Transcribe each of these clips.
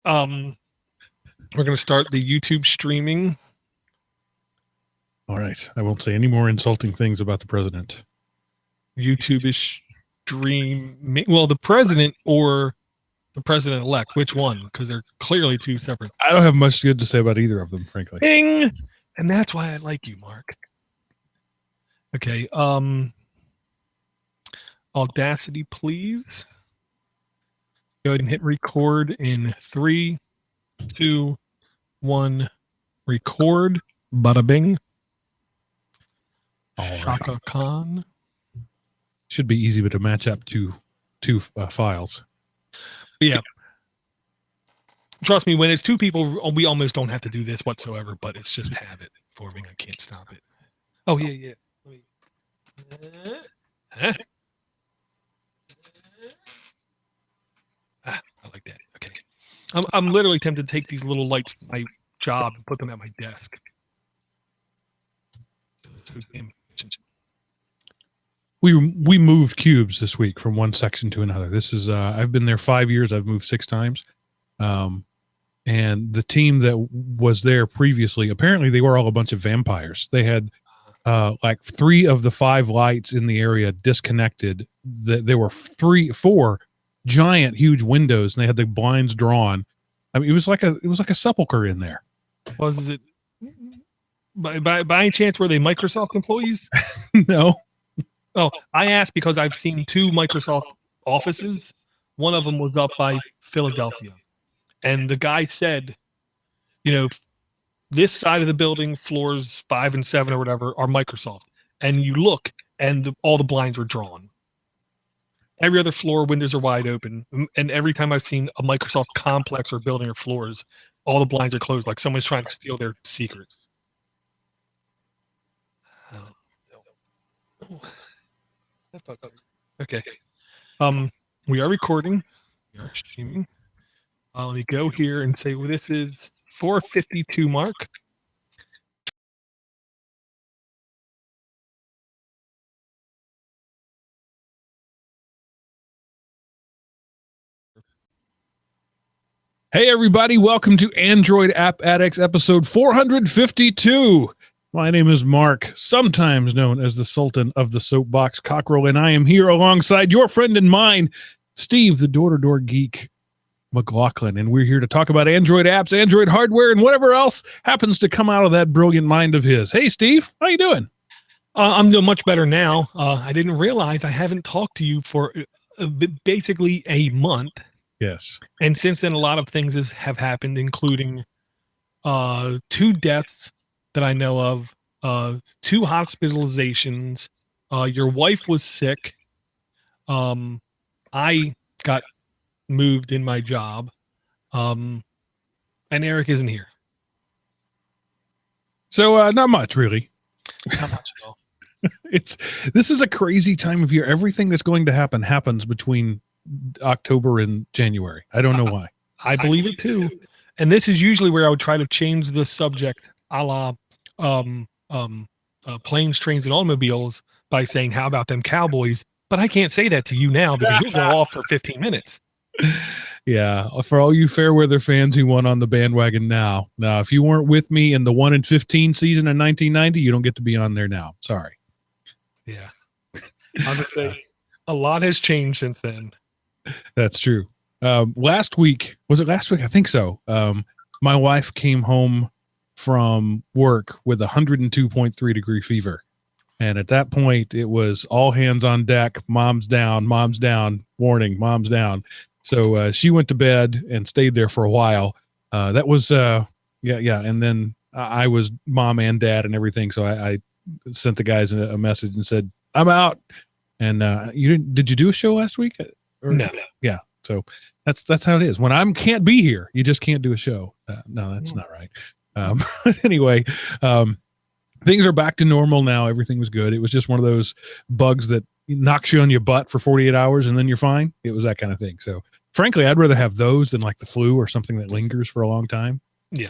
We're going to start the YouTube streaming. All right. I won't say any more insulting things about the president. YouTube is streaming. Well, the president or the president-elect. Which one? Because they're clearly two separate. I don't have much good to say about either of them, frankly. Ding! And that's why I like you, Mark. Okay. Audacity, please. Go ahead and hit record in 3, 2, 1. Record. Bada bing. Shaka Right. Khan. Should be easy, but to match up two files. Yeah. Trust me, when it's two people, we almost don't have to do this whatsoever, but it's just habit forming. I can't stop it. Oh, yeah. Huh? I like that. Okay. I'm literally tempted to take these little lights to my job and put them at my desk. We moved cubes this week from one section to another. This is I've been there 5 years. I've moved 6 times. And the team that was there previously, apparently they were all a bunch of vampires. They had like 3 of the 5 lights in the area disconnected. There were 4 giant, huge windows, and they had the blinds drawn. I mean, it was like a sepulcher in there. Was it by any chance were they Microsoft employees? No. Oh, I asked because I've seen 2 Microsoft offices. One of them was up by Philadelphia. And the guy said, this side of the building, floors 5 and 7 or whatever, are Microsoft. And you look, and all the blinds were drawn. Every other floor, windows are wide open. And every time I've seen a Microsoft complex or building or floors, all the blinds are closed, like someone's trying to steal their secrets. Okay. We are recording. We are streaming. Let me go here and say, well, this is 4:52 mark. Hey, everybody. Welcome to Android App Addicts episode 452. My name is Mark, sometimes known as the Sultan of the Soapbox Cockrell, and I am here alongside your friend and mine, Steve, the DoorToDoorGeek McLaughlin, and we're here to talk about Android apps, Android hardware, and whatever else happens to come out of that brilliant mind of his. Hey, Steve, how you doing? I'm doing much better now. I didn't realize I haven't talked to you for basically a month. Yes. And since then, a lot of things have happened, including 2 deaths that I know of, 2 hospitalizations. Your wife was sick. I got moved in my job. And Eric isn't here. So not much, really. Not much at all. This is a crazy time of year. Everything that's going to happen happens between October and January. I don't know why. I believe it too. And this is usually where I would try to change the subject, a la planes, trains, and automobiles, by saying, how about them Cowboys? But I can't say that to you now because you'll go off for 15 minutes. Yeah, for all you fair weather fans who went on the bandwagon now, if you weren't with me in the 1-in-15 season in 1990, you don't get to be on there now. Sorry. Yeah. I'll just say a lot has changed since then. That's true. Last week, was it last week? I think so. My wife came home from work with 102.3 degree fever. And at that point, it was all hands on deck. Mom's down, warning, mom's down. So she went to bed and stayed there for a while. That was, yeah. And then I was mom and dad and everything. So I sent the guys a message and said, I'm out. And did you do a show last week? No. Yeah. So that's how it is. When I can't be here, you just can't do a show. No, that's not right. Anyway, things are back to normal now. Everything was good. It was just one of those bugs that knocks you on your butt for 48 hours and then you're fine. It was that kind of thing. So frankly, I'd rather have those than like the flu or something that lingers for a long time. Yeah.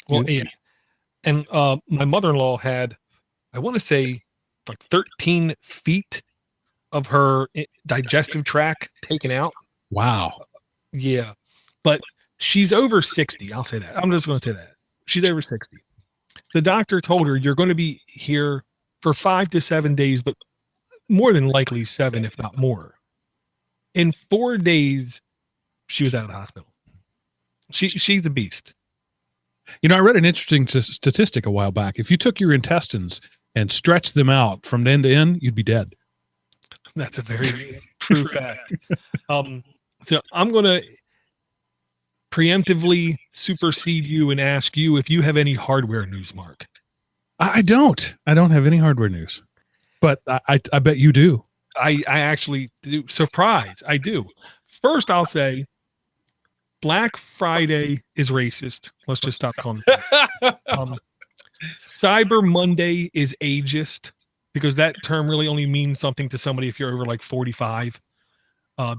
Well, yeah. And my mother-in-law had, I want to say, like 13 feet of her digestive tract taken out. Wow. Yeah. But She's over 60. I'll say that. I'm just going to say that. She's over 60. The doctor told her, you're going to be here for 5 to 7 days, but more than likely 7, if not more. In 4 days, she was out of the hospital. She's a beast. I read an interesting statistic a while back. If you took your intestines and stretched them out from end to end, you'd be dead. That's a very true fact. So I'm going to preemptively supersede you and ask you if you have any hardware news, Mark. I don't have any hardware news, but I bet you do. I actually do. Surprise. I do. First, I'll say Black Friday is racist. Let's just stop calling it. Cyber Monday is ageist, because that term really only means something to somebody if you're over like 45.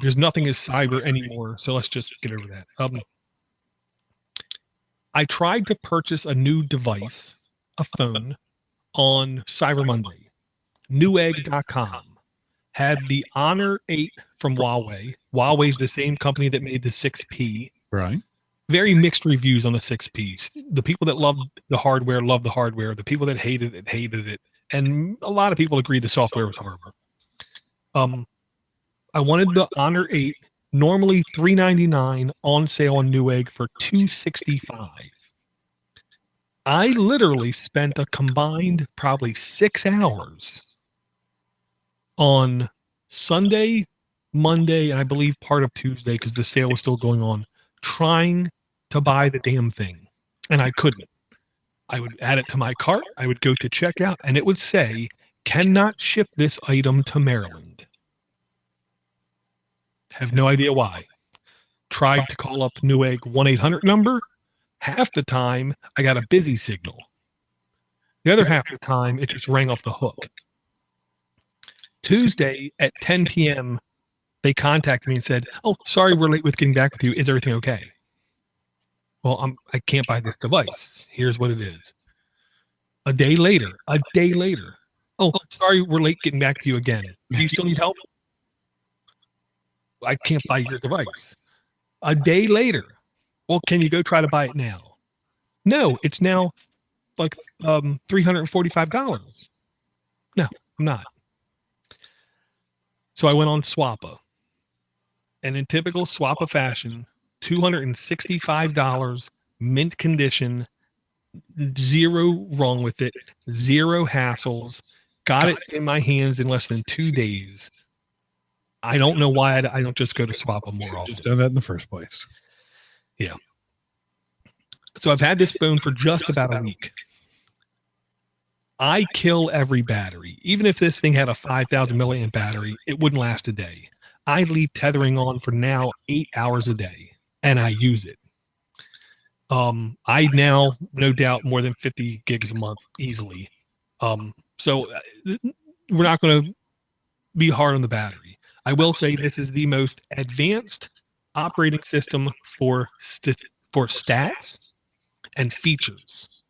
There's nothing as cyber anymore. So let's just get over that. I tried to purchase a new device, a phone, on Cyber Monday. Newegg.com had the Honor 8 from Huawei. Huawei's the same company that made the 6P. Right. Very mixed reviews on the 6Ps. The people that loved the hardware loved the hardware. The people that hated it. And a lot of people agree the software was horrible. I wanted the Honor 8, normally $399, on sale on Newegg for $265. I literally spent a combined probably 6 hours on Sunday, Monday, and I believe part of Tuesday, because the sale was still going on, trying to buy the damn thing. And I couldn't. I would add it to my cart. I would go to checkout, and it would say, cannot ship this item to Maryland. Have no idea why. Tried to call up Newegg 1-800 number. Half the time, I got a busy signal. The other half of the time, it just rang off the hook. Tuesday at 10 p.m., they contacted me and said, oh, sorry, we're late with getting back with you. Is everything okay? Well, I can't buy this device. Here's what it is. A day later. Oh, sorry, we're late getting back to you again. Do you still need help? I can't buy your device. A day later. Well, can you go try to buy it now? No, it's now like $345. No, I'm not. So I went on Swappa. And in typical Swappa fashion, $265, mint condition, zero wrong with it, zero hassles. Got it in my hands in less than 2 days. I don't know why I don't just go to Swappa more often. Just done that in the first place. Yeah. So I've had this phone for just about a week. I kill every battery. Even if this thing had a 5,000 milliamp battery, it wouldn't last a day. I leave tethering on for now 8 hours a day, and I use it. I now, no doubt, more than 50 gigs a month easily. So we're not going to be hard on the battery. I will say this is the most advanced operating system for stats and features,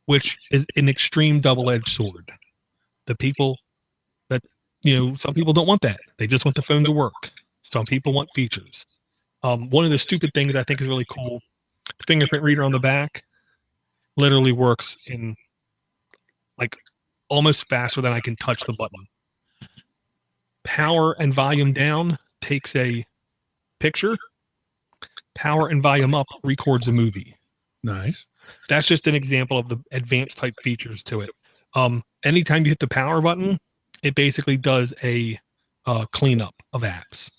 which is an extreme double-edged sword. The people that, some people don't want that. They just want the phone to work. Some people want features. One of the stupid things I think is really cool, the fingerprint reader on the back literally works in like almost faster than I can touch the button. Power and volume down takes a picture. Power and volume up records a movie. Nice. That's just an example of the advanced type features to it. Anytime you hit the power button, it basically does a cleanup of apps.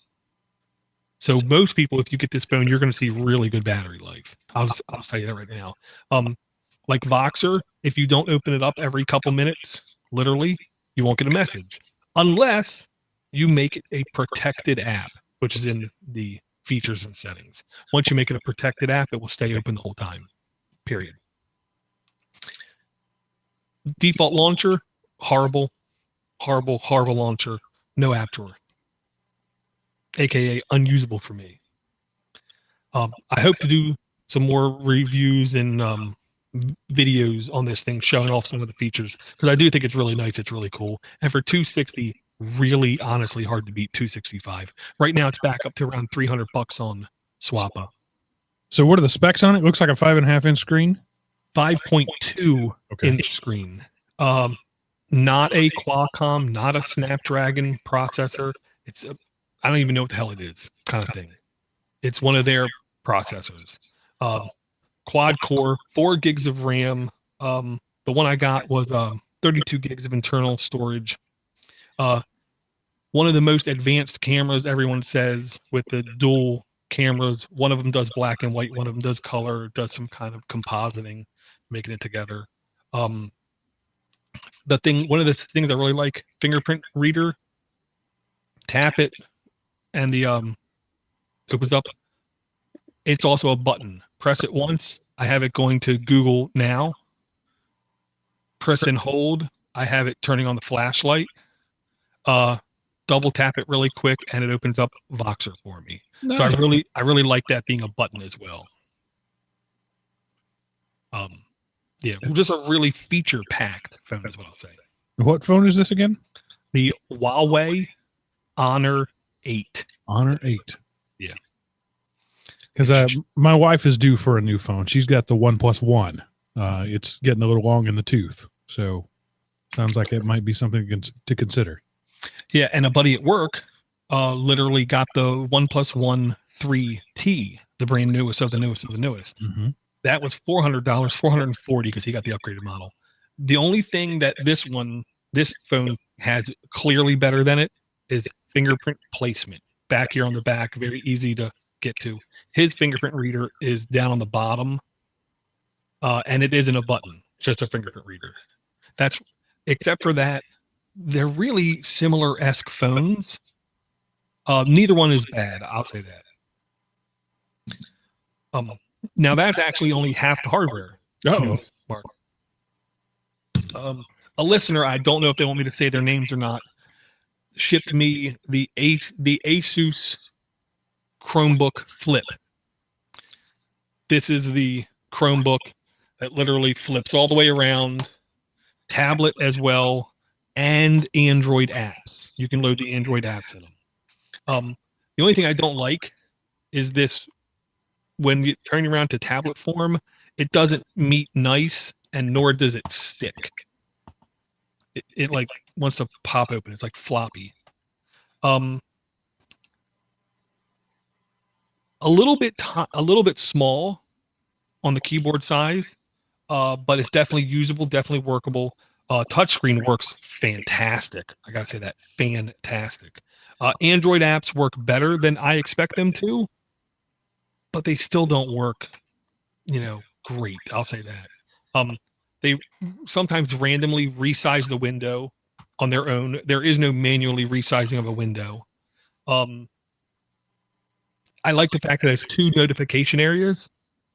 So most people, if you get this phone, you're going to see really good battery life. I'll tell you that right now. Like Voxer, if you don't open it up every couple minutes, literally, you won't get a message unless you make it a protected app, which is in the features and settings. Once you make it a protected app, it will stay open the whole time, period. Default launcher, horrible launcher, no app drawer, aka unusable for me. I hope to do some more reviews and videos on this thing, showing off some of the features, because I do think it's really nice. It's really cool. And for $260, really honestly hard to beat $265. Right now it's back up to around $300 on Swappa. So what are the specs on it? Looks like a 5.5-inch screen. 5.2 Okay. inch screen. Not a Qualcomm, not a Snapdragon processor. It's a, I don't even know what the hell it is, kind of thing. It's one of their processors. Quad core, 4 gigs of RAM. The one I got was 32 gigs of internal storage. One of the most advanced cameras, everyone says, with the dual cameras. One of them does black and white, one of them does color, does some kind of compositing, making it together. One of the things I really like, fingerprint reader. Tap it, and the opens up. It's also a button. Press it once, I have it going to Google Now. Press and hold, I have it turning on the flashlight. Double tap it really quick, and it opens up Voxer for me. Nice. So I really like that being a button as well. Yeah, just a really feature-packed phone is what I'll say. What phone is this again? The Huawei Honor 8. Honor 8. Yeah. Because my wife is due for a new phone. She's got the OnePlus One. It's getting a little long in the tooth. So sounds like it might be something to consider. Yeah, and a buddy at work literally got the OnePlus One 3T, the brand newest of the newest of the newest. Mm-hmm. That was $400, $440 because he got the upgraded model. The only thing that this phone has clearly better than it is fingerprint placement. Back here on the back, very easy to get to. His fingerprint reader is down on the bottom, and it isn't a button, just a fingerprint reader. Except for that, they're really similar-esque phones. Neither one is bad, I'll say that. Now that's actually only half the hardware. Uh-oh. Mark. A listener, I don't know if they want me to say their names or not, shipped me the Asus Chromebook Flip. This is the Chromebook that literally flips all the way around, tablet as well, and Android apps. You can load the Android apps in them. The only thing I don't like is this, when you turn around to tablet form, it doesn't meet nice, and nor does it stick. It like wants to pop open. It's like floppy. A little bit small on the keyboard size, but it's definitely usable, definitely workable. Touchscreen works fantastic. I gotta say that, fantastic. Android apps work better than I expect them to, but they still don't work, great. I'll say that. They sometimes randomly resize the window on their own. There is no manually resizing of a window. I like the fact that it has 2 notification areas,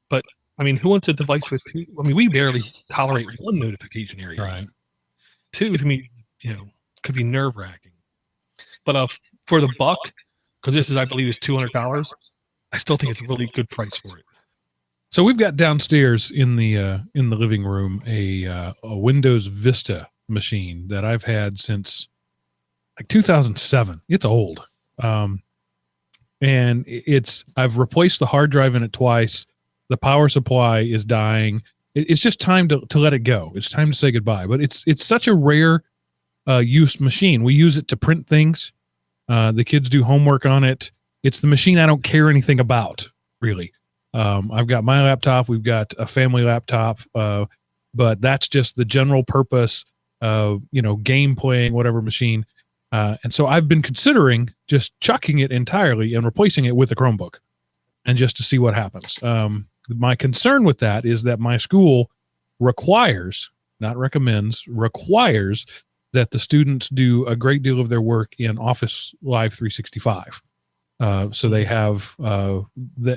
but I mean, who wants a device with 2? I mean, we barely tolerate 1 notification area. Right. 2 to me, could be nerve-wracking. But for the buck, because this I believe is $200, I still think it's a really good price for it. So we've got downstairs in the living room a Windows Vista machine that I've had since like 2007. It's old. And I've replaced the hard drive in it twice. The power supply is dying. It's just time to let it go. It's time to say goodbye. But it's such a rare use machine. We use it to print things. The kids do homework on it. It's the machine I don't care anything about, really. I've got my laptop. We've got a family laptop. But that's just the general purpose of, game playing, whatever machine. And so I've been considering just chucking it entirely and replacing it with a Chromebook, and just to see what happens. My concern with that is that my school requires, not recommends, requires that the students do a great deal of their work in Office Live 365. So they have,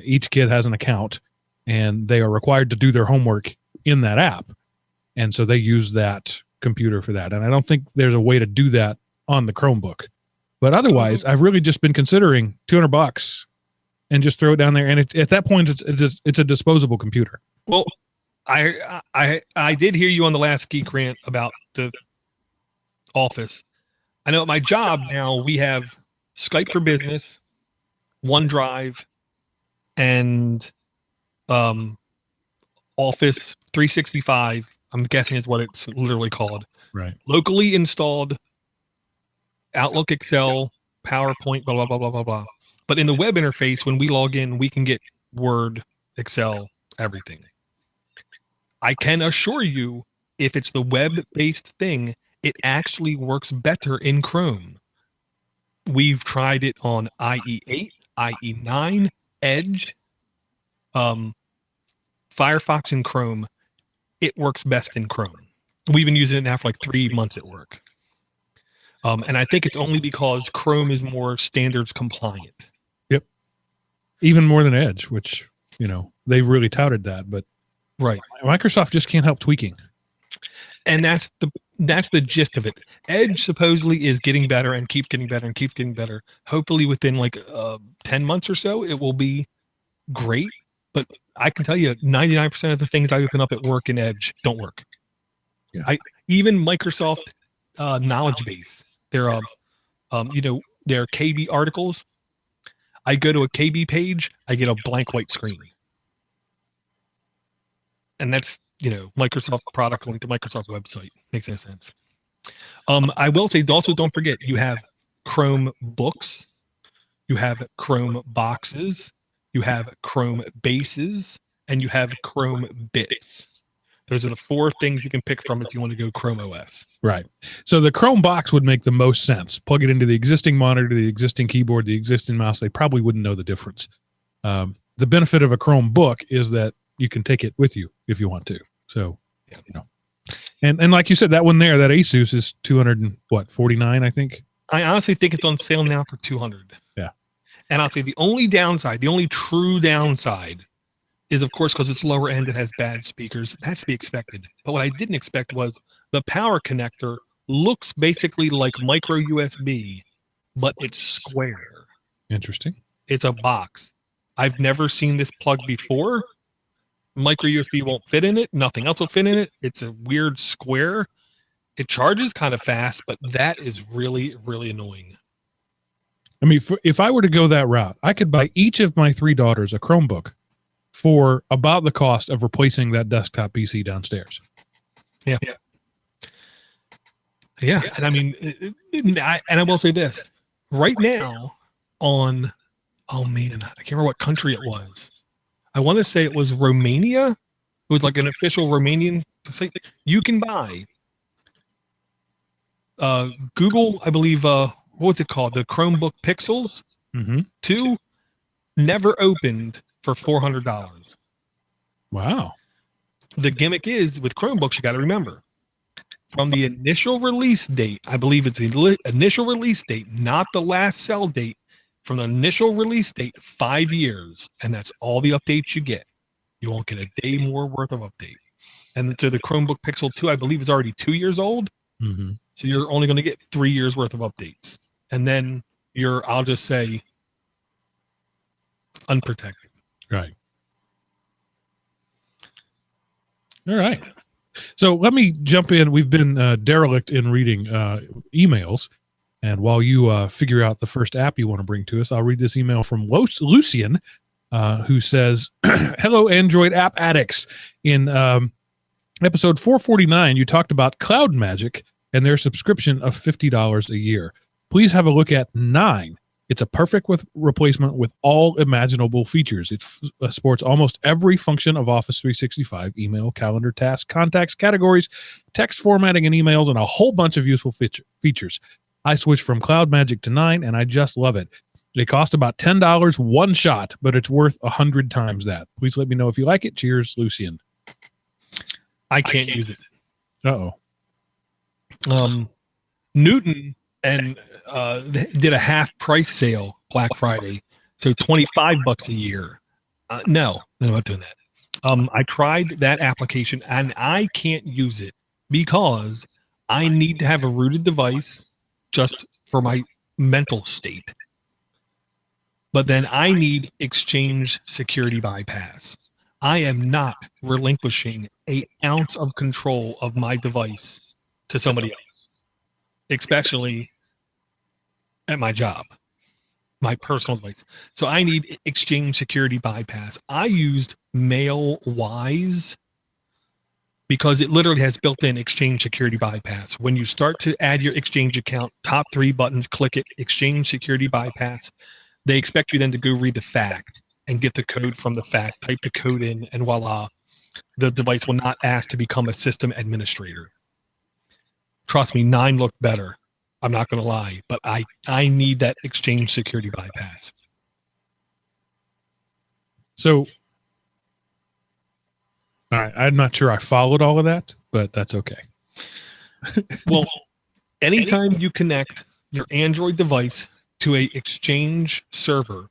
each kid has an account, and they are required to do their homework in that app. And so they use that computer for that. And I don't think there's a way to do that on the Chromebook. But otherwise, I've really just been considering $200 and just throw it down there. And at that point, it's a disposable computer. Well, I did hear you on the last Geek Rant about the Office. I know at my job now we have Skype for Business, OneDrive, and Office 365, I'm guessing is what it's literally called. Right. Locally installed Outlook, Excel, PowerPoint, blah, blah, blah, blah, blah, blah. But in the web interface, when we log in, we can get Word, Excel, everything. I can assure you, if it's the web-based thing, it actually works better in Chrome. We've tried it on IE8, IE9, Edge, Firefox, and Chrome. It works best in Chrome. We've been using it now for like 3 months at work. And I think it's only because Chrome is more standards compliant. Yep. Even more than Edge, which, they've really touted that, but right. Microsoft just can't help tweaking. And that's the gist of it. Edge supposedly is getting better and keeps getting better and keeps getting better. Hopefully within like 10 months or so, it will be great. But I can tell you 99% of the things I open up at work in Edge don't work. Yeah. Even Microsoft knowledge base, their KB articles. I go to a KB page, I get a blank white screen. And that's, Microsoft product going to Microsoft website. Makes no sense. I will say also, don't forget, you have Chrome books, you have Chrome boxes, you have Chrome bases, and you have Chrome bits. Those are the 4 things you can pick from if you want to go Chrome OS. Right. So the Chrome box would make the most sense. Plug it into the existing monitor, the existing keyboard, the existing mouse. They probably wouldn't know the difference. The benefit of a Chrome book is that you can take it with you if you want to. So, and like you said, that one there, that Asus is 249, I think. I honestly think it's on sale now for 200. Yeah. And I'll say the only true downside is, of course, because it's lower end, it has bad speakers. That's to be expected. But what I didn't expect was the power connector looks basically like micro USB, but it's square. Interesting. It's a box. I've never seen this plug before. Micro USB won't fit in it. Nothing else will fit in it. It's a weird square. It charges kind of fast, but that is really, really annoying. I mean, if I were to go that route, I could buy each of my 3 daughters a Chromebook for about the cost of replacing that desktop PC downstairs. Yeah. And I mean, I will say this right now on, oh man, I can't remember what country it was. I want to say it was Romania. It was like an official Romanian site. You can buy Google, I believe, what's it called? The Chromebook Pixels 2 never opened for $400. Wow. The gimmick is with Chromebooks, you got to remember from the initial release date, I believe it's the initial release date, not the last sell date. From the initial release date, 5 years, and that's all the updates you get. You won't get a day more worth of update. And so the Chromebook Pixel 2, I believe, is already 2 years old. Mm-hmm. So you're only going to get 3 years worth of updates. And then I'll just say, unprotected. Right. All right. So let me jump in. We've been derelict in reading emails. And while you figure out the first app you want to bring to us, I'll read this email from Lucian, who says, hello, Android App Addicts. In episode 449, you talked about Cloud Magic and their subscription of $50 a year. Please have a look at 9. It's a perfect replacement with all imaginable features. It supports almost every function of Office 365, email, calendar, tasks, contacts, categories, text formatting, and emails, and a whole bunch of useful features. I switched from Cloud Magic to 9, and I just love it. It costs about $10 one shot, but it's worth 100 times that. Please let me know if you like it. Cheers, Lucian. I can't use it. Uh-oh. Newton and did a half price sale Black Friday, so $25 a year. No, I'm not doing that. I tried that application, and I can't use it because I need to have a rooted device just for my mental state. But then I need Exchange security bypass. I am not relinquishing an ounce of control of my device to somebody else, especially at my job. my personal device. So I need Exchange Security Bypass. I used MailWise because it literally has built-in Exchange Security Bypass. When you start to add your Exchange account, top 3 buttons, click it, Exchange Security Bypass. They expect you then to go read the fact and get the code from the fact, type the code in, and voila, the device will not ask to become a system administrator. Trust me, 9 looked better. I'm not going to lie, but I need that Exchange Security Bypass. So, all right, I'm not sure I followed all of that, but that's okay. Well, anytime you connect your Android device to a Exchange server,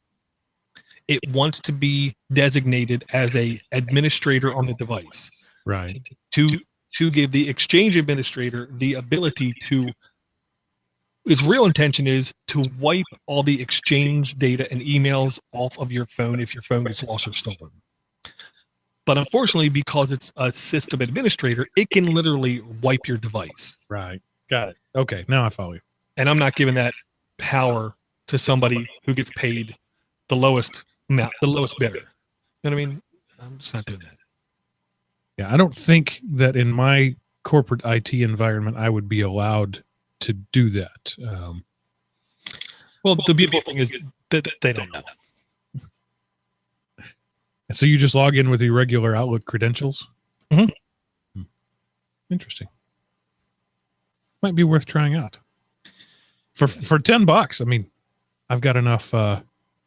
it wants to be designated as a administrator on the device. Right. To give the Exchange administrator the ability to, its real intention is to wipe all the Exchange data and emails off of your phone if your phone gets lost or stolen. But unfortunately, because it's a system administrator, it can literally wipe your device. Right. Got it. Okay. Now I follow you. And I'm not giving that power to somebody who gets paid the lowest amount, the lowest bidder. You know what I mean? I'm just not doing that. Yeah. I don't think that in my corporate IT environment, I would be allowed to do that. Well, the beautiful thing is that they don't know. So you just log in with your regular Outlook credentials? Mm-hmm. Interesting. Might be worth trying out. For $10. I mean, I've got enough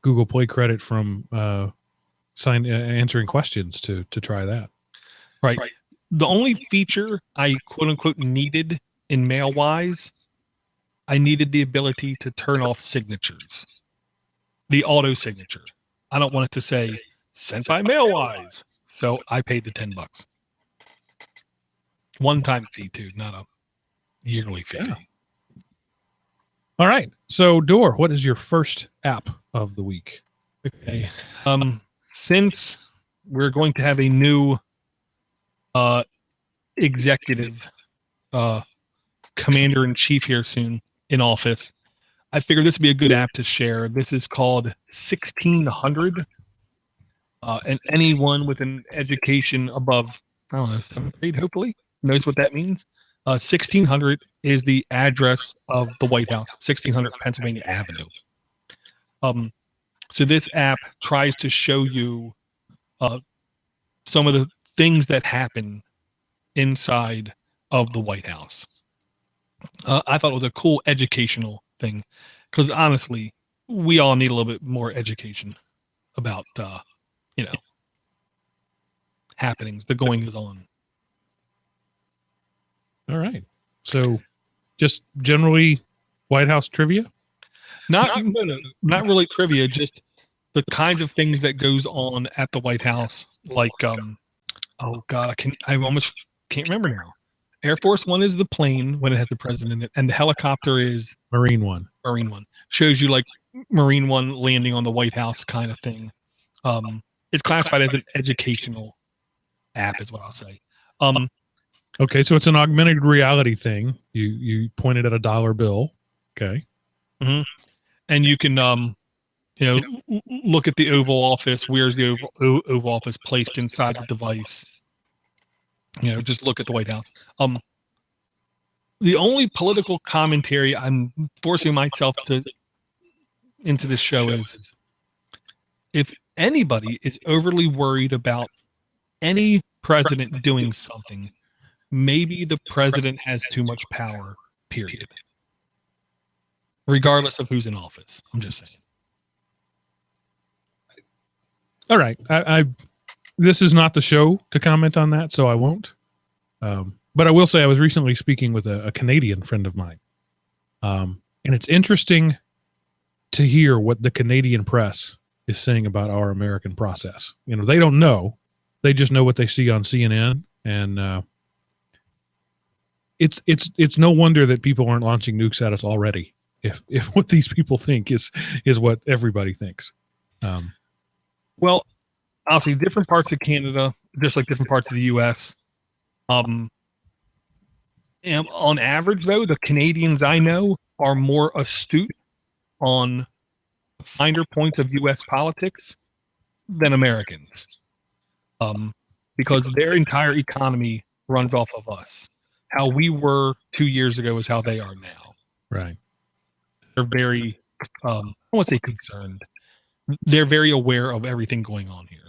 Google Play credit from answering questions to try that. Right. The only feature I quote unquote needed in MailWise, I needed the ability to turn off signatures, the auto signature. I don't want it to say sent by MailWise. So I paid the $10. One-time fee too, not a yearly fee. Yeah. All right. So Door, what is your first app of the week? Okay. Since we're going to have a new executive commander-in-chief here soon in office, I figured this would be a good app to share. This is called 1600. And anyone with an education above, I don't know, 7th grade, hopefully, knows what that means. 1600 is the address of the White House, 1600 Pennsylvania Avenue. So this app tries to show you some of the things that happen inside of the White House. I thought it was a cool educational thing because honestly, we all need a little bit more education about happenings, the goings on. All right. So just generally White House trivia? Not really trivia, just the kinds of things that goes on at the White House. Like, oh God, I almost can't remember now. Air Force One is the plane when it has the president in it, and the helicopter is Marine One. Marine One. Shows you like Marine One landing on the White House kind of thing. It's classified as an educational app, is what I'll say. Okay, so it's an augmented reality thing. You pointed at a dollar bill. Okay. Mm-hmm. And you can look at the Oval Office. Where's the Oval Office placed inside the device? Just look at the White House. The only political commentary I'm forcing myself into this show is, if anybody is overly worried about any president doing something, maybe the president has too much power, period. Regardless of who's in office. I'm just saying. All right. I this is not the show to comment on that, so I won't. But I will say I was recently speaking with a Canadian friend of mine. And it's interesting to hear what the Canadian press is saying about our American process. They don't know. They just know what they see on CNN. And it's no wonder that people aren't launching nukes at us already. If what these people think is what everybody thinks. Well, I'll see different parts of Canada, just like different parts of the U.S. And on average, though, the Canadians I know are more astute on finer points of U.S. politics than Americans, because their entire economy runs off of us. How we were 2 years ago is how they are now. Right. They're very, I don't want to say concerned. They're very aware of everything going on here.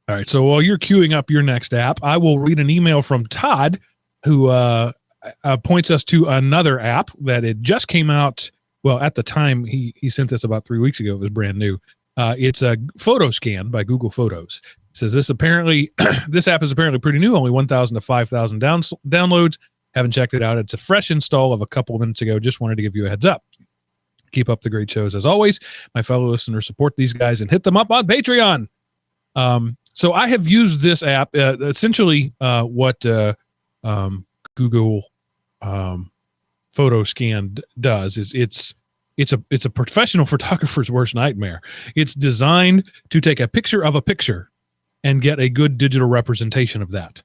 All right. So while you're queuing up your next app, I will read an email from Todd, who points us to another app that it just came out. Well, at the time he sent this about 3 weeks ago. It was brand new. It's a PhotoScan by Google Photos. It says this app is apparently pretty new, only 1,000 to 5,000 downloads. Haven't checked it out. It's a fresh install of a couple of minutes ago. Just wanted to give you a heads up. Keep up the great shows as always. My fellow listeners, support these guys and hit them up on Patreon. So I have used this app. Essentially, what Google PhotoScan does is it's a professional photographer's worst nightmare. It's designed to take a picture of a picture and get a good digital representation of that.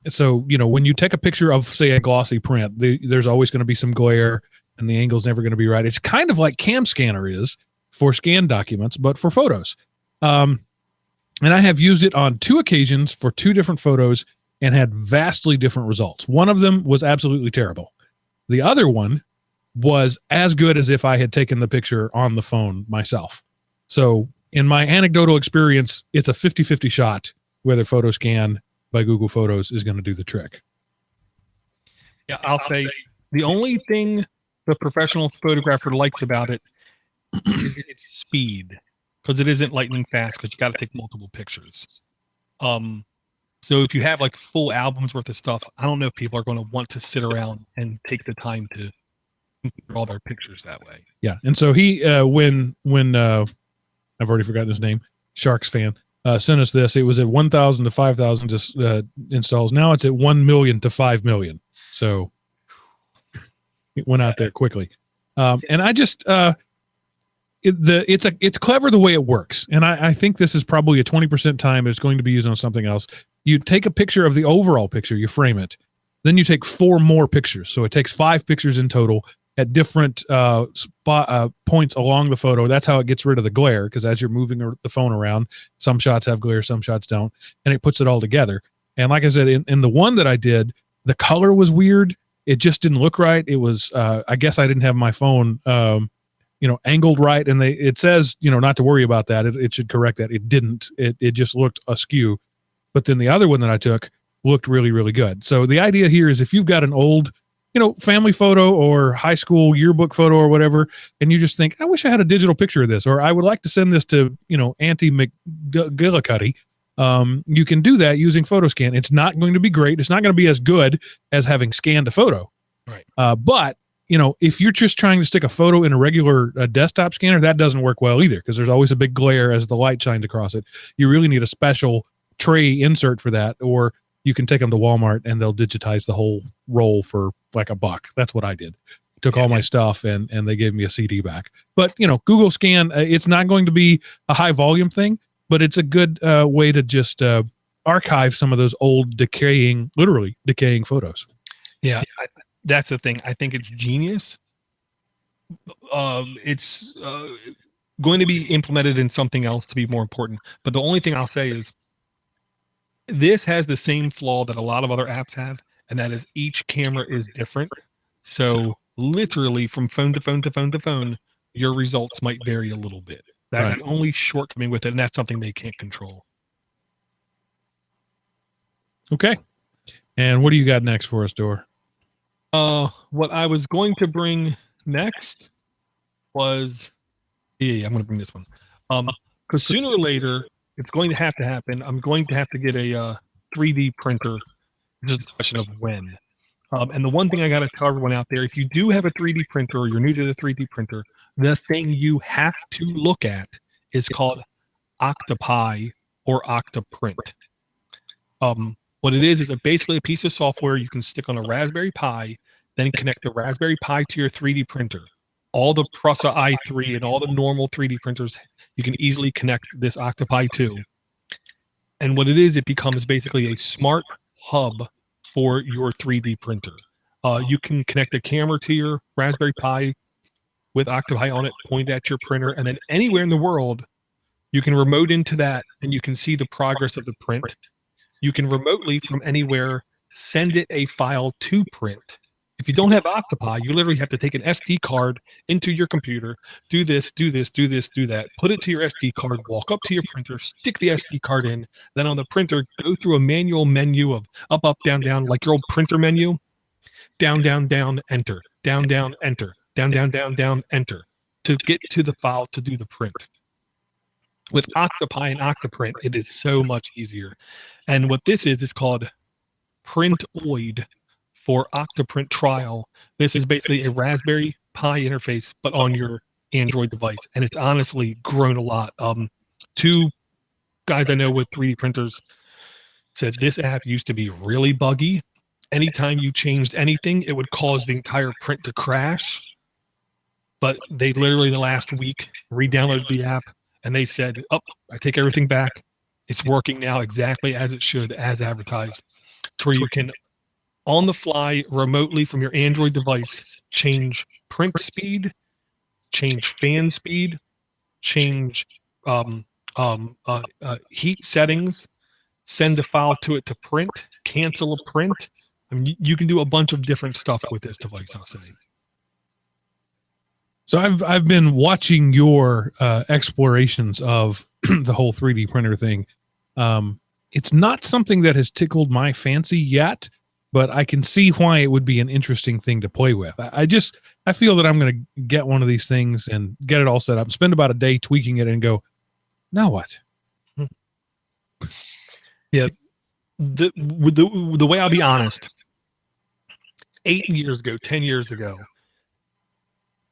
So, when you take a picture of, say, a glossy print, there's always going to be some glare and the angle's never going to be right. It's kind of like Cam Scanner is for scanned documents, but for photos. And I have used it on 2 occasions for 2 different photos and had vastly different results. One of them was absolutely terrible. The other one was as good as if I had taken the picture on the phone myself. So in my anecdotal experience, it's a 50-50 shot whether PhotoScan by Google Photos is going to do the trick. Yeah, I'll say the only thing the professional photographer likes about it is its speed, because it isn't lightning fast, because you got to take multiple pictures. So if you have like full albums worth of stuff, I don't know if people are going to want to sit around and take the time to compare all their pictures that way. Yeah, and so he when I've already forgotten his name, Sharks fan, sent us this. It was at 1,000 to 5,000 installs. Now it's at 1 million to 5 million. So it went out there quickly. And I just it's clever the way it works. And I think this is probably a 20% time it's going to be used on something else. You take a picture of the overall picture, you frame it, then you take 4 more pictures. So it takes 5 pictures in total at different points along the photo. That's how it gets rid of the glare, because as you're moving the phone around, some shots have glare, some shots don't, and it puts it all together. And like I said, in the one that I did, the color was weird. It just didn't look right. It was, I guess I didn't have my phone, angled right. And it says, not to worry about that. It should correct that. It didn't. It just looked askew. But then the other one that I took looked really, really good. So the idea here is if you've got an old, family photo or high school yearbook photo or whatever, and you just think, I wish I had a digital picture of this, or I would like to send this to, Auntie McGillicuddy, you can do that using PhotoScan. It's not going to be great. It's not going to be as good as having scanned a photo. Right. But, if you're just trying to stick a photo in a regular desktop scanner, that doesn't work well either, because there's always a big glare as the light shines across it. You really need a special tray insert for that, or you can take them to Walmart and they'll digitize the whole roll for like $1. That's what I did. Took all my stuff and they gave me a CD back. But, Google Scan, it's not going to be a high volume thing, but it's a good way to just archive some of those old literally decaying photos. Yeah, that's the thing. I think it's genius. It's going to be implemented in something else to be more important. But the only thing I'll say is this has the same flaw that a lot of other apps have, and that is each camera is different. So literally from phone to phone to phone to phone, your results might vary a little bit. That's the only shortcoming with it, and that's something they can't control. Okay. And what do you got next for us, Dor? What I was going to bring next was, I'm going to bring this one. Because sooner or later, it's going to happen. I'm going to have to get a 3D printer. It's just a question of when. And the one thing I got to tell everyone out there, if you do have a 3D printer or you're new to the 3D printer, the thing you have to look at is called Octopi or OctoPrint. What it is basically a piece of software you can stick on a Raspberry Pi, then connect the Raspberry Pi to your 3D printer. All the Prusa i3 and all the normal 3D printers, you can easily connect this Octopi to. And what it is, it becomes basically a smart hub for your 3D printer. You can connect a camera to your Raspberry Pi, with Octopi on it, point at your printer, and then anywhere in the world, you can remote into that and you can see the progress of the print. You can remotely from anywhere send it a file to print. If you don't have Octopi, you literally have to take an SD card into your computer, do this, do this, do this, do that, put it to your SD card, walk up to your printer, stick the SD card in, then on the printer, go through a manual menu of up, up, down, down, like your old printer menu, down, down, down, enter, down, down, enter, down, down, down, down, enter, to get to the file to do the print. With Octopi and OctoPrint, it is so much easier. And what this is called Printoid for OctoPrint trial. This is basically a Raspberry Pi interface, but on your Android device. And it's honestly grown a lot. Two guys I know with 3D printers said this app used to be really buggy. Anytime you changed anything, it would cause the entire print to crash. But they literally the last week re-downloaded the app and they said, oh, I take everything back. It's working now exactly as it should, as advertised, to where you can, on the fly, remotely from your Android device, change print speed, change fan speed, change heat settings, send a file to it to print, cancel a print. I mean, you can do a bunch of different stuff with this device, I'll say. So I've been watching your explorations of the whole 3D printer thing. It's not something that has tickled my fancy yet, but I can see why it would be an interesting thing to play with. I feel that I'm going to get one of these things and get it all set up, spend about a day tweaking it and go, now what? Yeah. The way I'll be honest, 8 years ago, 10 years ago,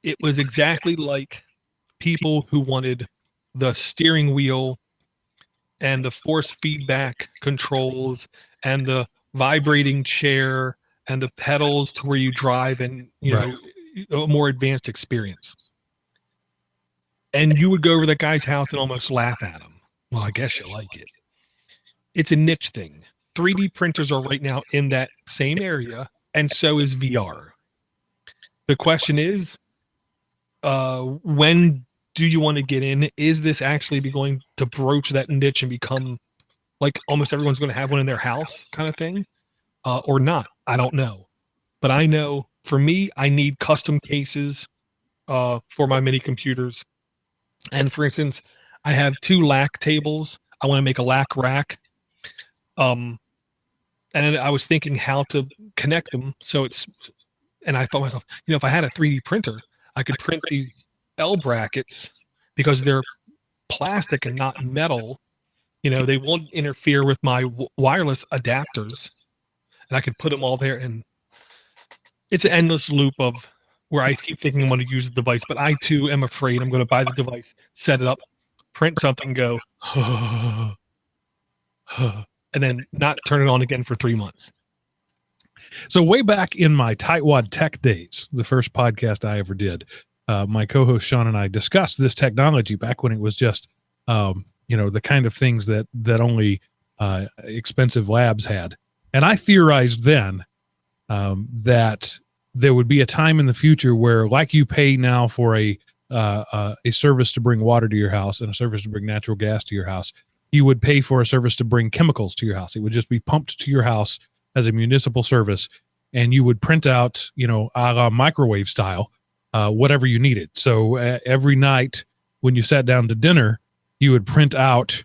it was exactly like people who wanted the steering wheel and the force feedback controls and the vibrating chair and the pedals to where you drive and, you know, a more advanced experience. And you would go over that guy's house and almost laugh at him. Well, I guess you like it. It's a niche thing. 3D printers are right now in that same area, and so is VR. The question is, when do you want to get in? Is this actually going to broach that niche and become like almost everyone's going to have one in their house kind of thing, or not? I don't know. But I know for me, I need custom cases for my mini computers. And for instance, I have 2 LAC tables. I want to make a LAC rack. And I was thinking how to connect them. And I thought to myself, you know, if I had a 3D printer, I could print these L brackets because they're plastic and not metal. You know, they won't interfere with my wireless adapters, and I could put them all there. And it's an endless loop of where I keep thinking I want to use the device, but I too am afraid I'm going to buy the device, set it up, print something, go, and then not turn it on again for 3 months. So way back in my Tightwad Tech days, the first podcast I ever did, my co-host Sean and I discussed this technology back when it was just, the kind of things that only expensive labs had. And I theorized then that there would be a time in the future where, like you pay now for a service to bring water to your house and a service to bring natural gas to your house, you would pay for a service to bring chemicals to your house. It would just be pumped to your house as a municipal service, and you would print out, a la microwave style, whatever you needed. So every night when you sat down to dinner, you would print out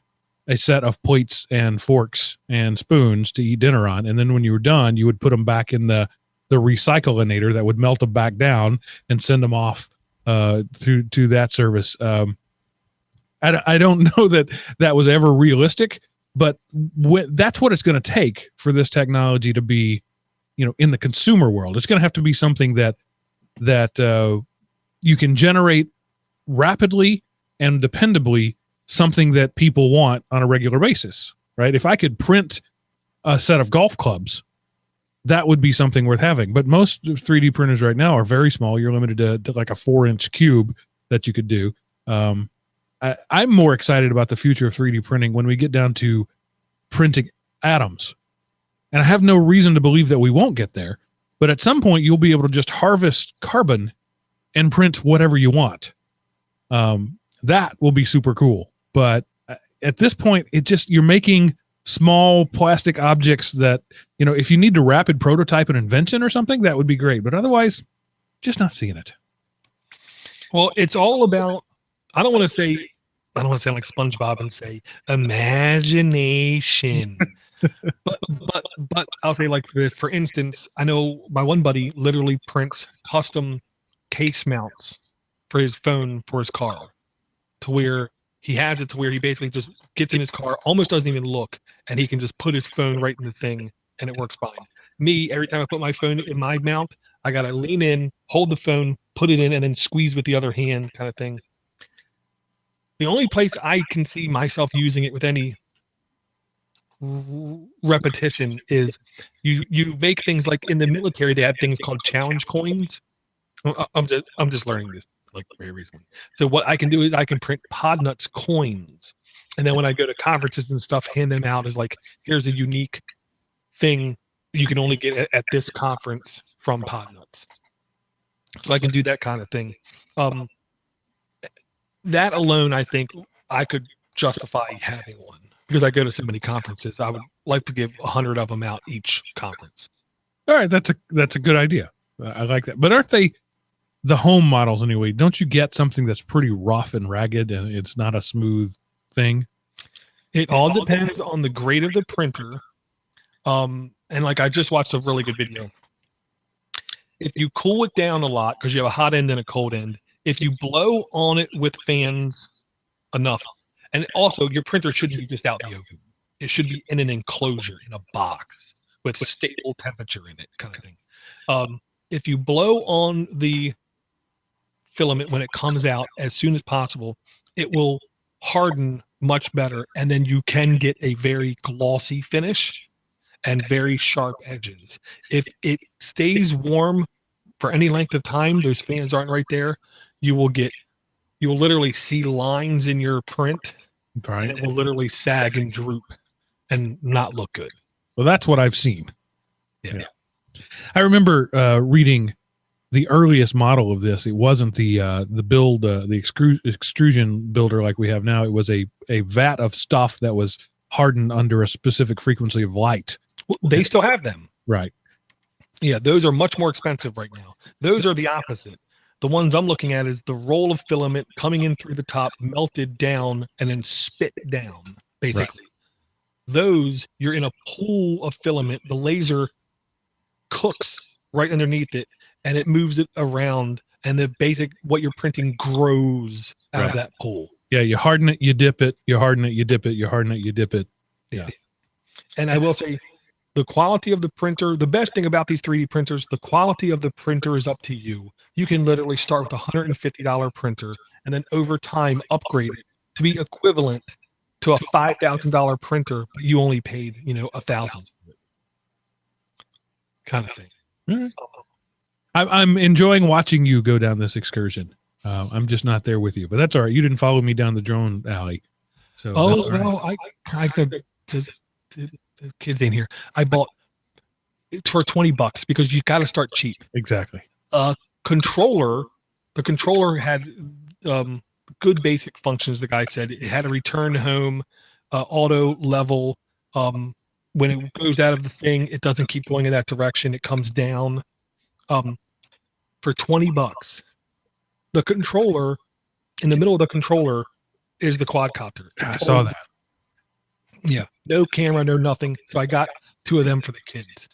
a set of plates and forks and spoons to eat dinner on. And then when you were done, you would put them back in the recyclinator that would melt them back down and send them off to that service. I don't know that was ever realistic, but that's what it's going to take for this technology to be, in the consumer world. It's going to have to be something that you can generate rapidly and dependably, something that people want on a regular basis, right? If I could print a set of golf clubs, that would be something worth having. But most 3D printers right now are very small. You're limited to like a 4-inch cube that you could do. I'm more excited about the future of 3D printing when we get down to printing atoms. And I have no reason to believe that we won't get there. But at some point, you'll be able to just harvest carbon and print whatever you want. That will be super cool. But at this point, you're making small plastic objects that, if you need to rapid prototype an invention or something, that would be great. But otherwise, just not seeing it. Well, it's all about, I don't want to sound like SpongeBob and say imagination. but I'll say, like, for instance, I know my one buddy literally prints custom case mounts for his phone for his car, to where he has it to where he basically just gets in his car, almost doesn't even look, and he can just put his phone right in the thing and it works fine. Me, every time I put my phone in my mount, I got to lean in, hold the phone, put it in, and then squeeze with the other hand, kind of thing. The only place I can see myself using it with any repetition is you make things like in the military, they have things called challenge coins. I'm just learning this like very recently. So what I can do is I can print Podnutz coins, and then when I go to conferences and stuff, hand them out as like, here's a unique thing you can only get at this conference from Podnutz. So I can do that kind of thing. That alone, I think I could justify having one, because I go to so many conferences. I would like to give 100 of them out each conference. All right, that's a good idea. I like that. But aren't they the home models anyway? Don't you get something that's pretty rough and ragged, and it's not a smooth thing? It all depends on the grade of the printer. And like, I just watched a really good video. If you cool it down a lot, because you have a hot end and a cold end, if you blow on it with fans enough, and also your printer shouldn't be just out in the open. It should be in an enclosure, in a box with stable temperature in it, kind of thing. If you blow on the filament when it comes out as soon as possible, it will harden much better, and then you can get a very glossy finish and very sharp edges. If it stays warm for any length of time, those fans aren't right there, you will literally see lines in your print, right? And it will literally sag and droop and not look good. Well, that's what I've seen. Yeah. I remember reading the earliest model of this. It wasn't the build, the extrusion builder like we have now. It was a vat of stuff that was hardened under a specific frequency of light. Well, they still have them. Right. Yeah, those are much more expensive right now. Those are the opposite. The ones I'm looking at is the roll of filament coming in through the top, melted down, and then spit down, basically. Right. Those, you're in a pool of filament. The laser cooks right underneath it, and it moves it around, and what you're printing grows out of that pool. Yeah, you harden it, you dip it, you harden it, you dip it, you harden it, you dip it. Yeah. And I will say, the quality of the printer, the best thing about these 3D printers, the quality of the printer is up to you. You can literally start with a $150 printer and then over time upgrade it to be equivalent to a $5,000 printer, but you only paid, $1,000 kind of thing. All right. I'm enjoying watching you go down this excursion. I'm just not there with you, but that's all right. You didn't follow me down the drone alley. So I could. The kids in here. I bought it for $20 because you got to start cheap. Exactly. Controller. The controller had good basic functions. The guy said it had a return home, auto level. When it goes out of the thing, it doesn't keep going in that direction. It comes down. For $20, the controller, in the middle of the controller, is the quadcopter. I saw that. Yeah, no camera, no nothing. So I got 2 of them for the kids.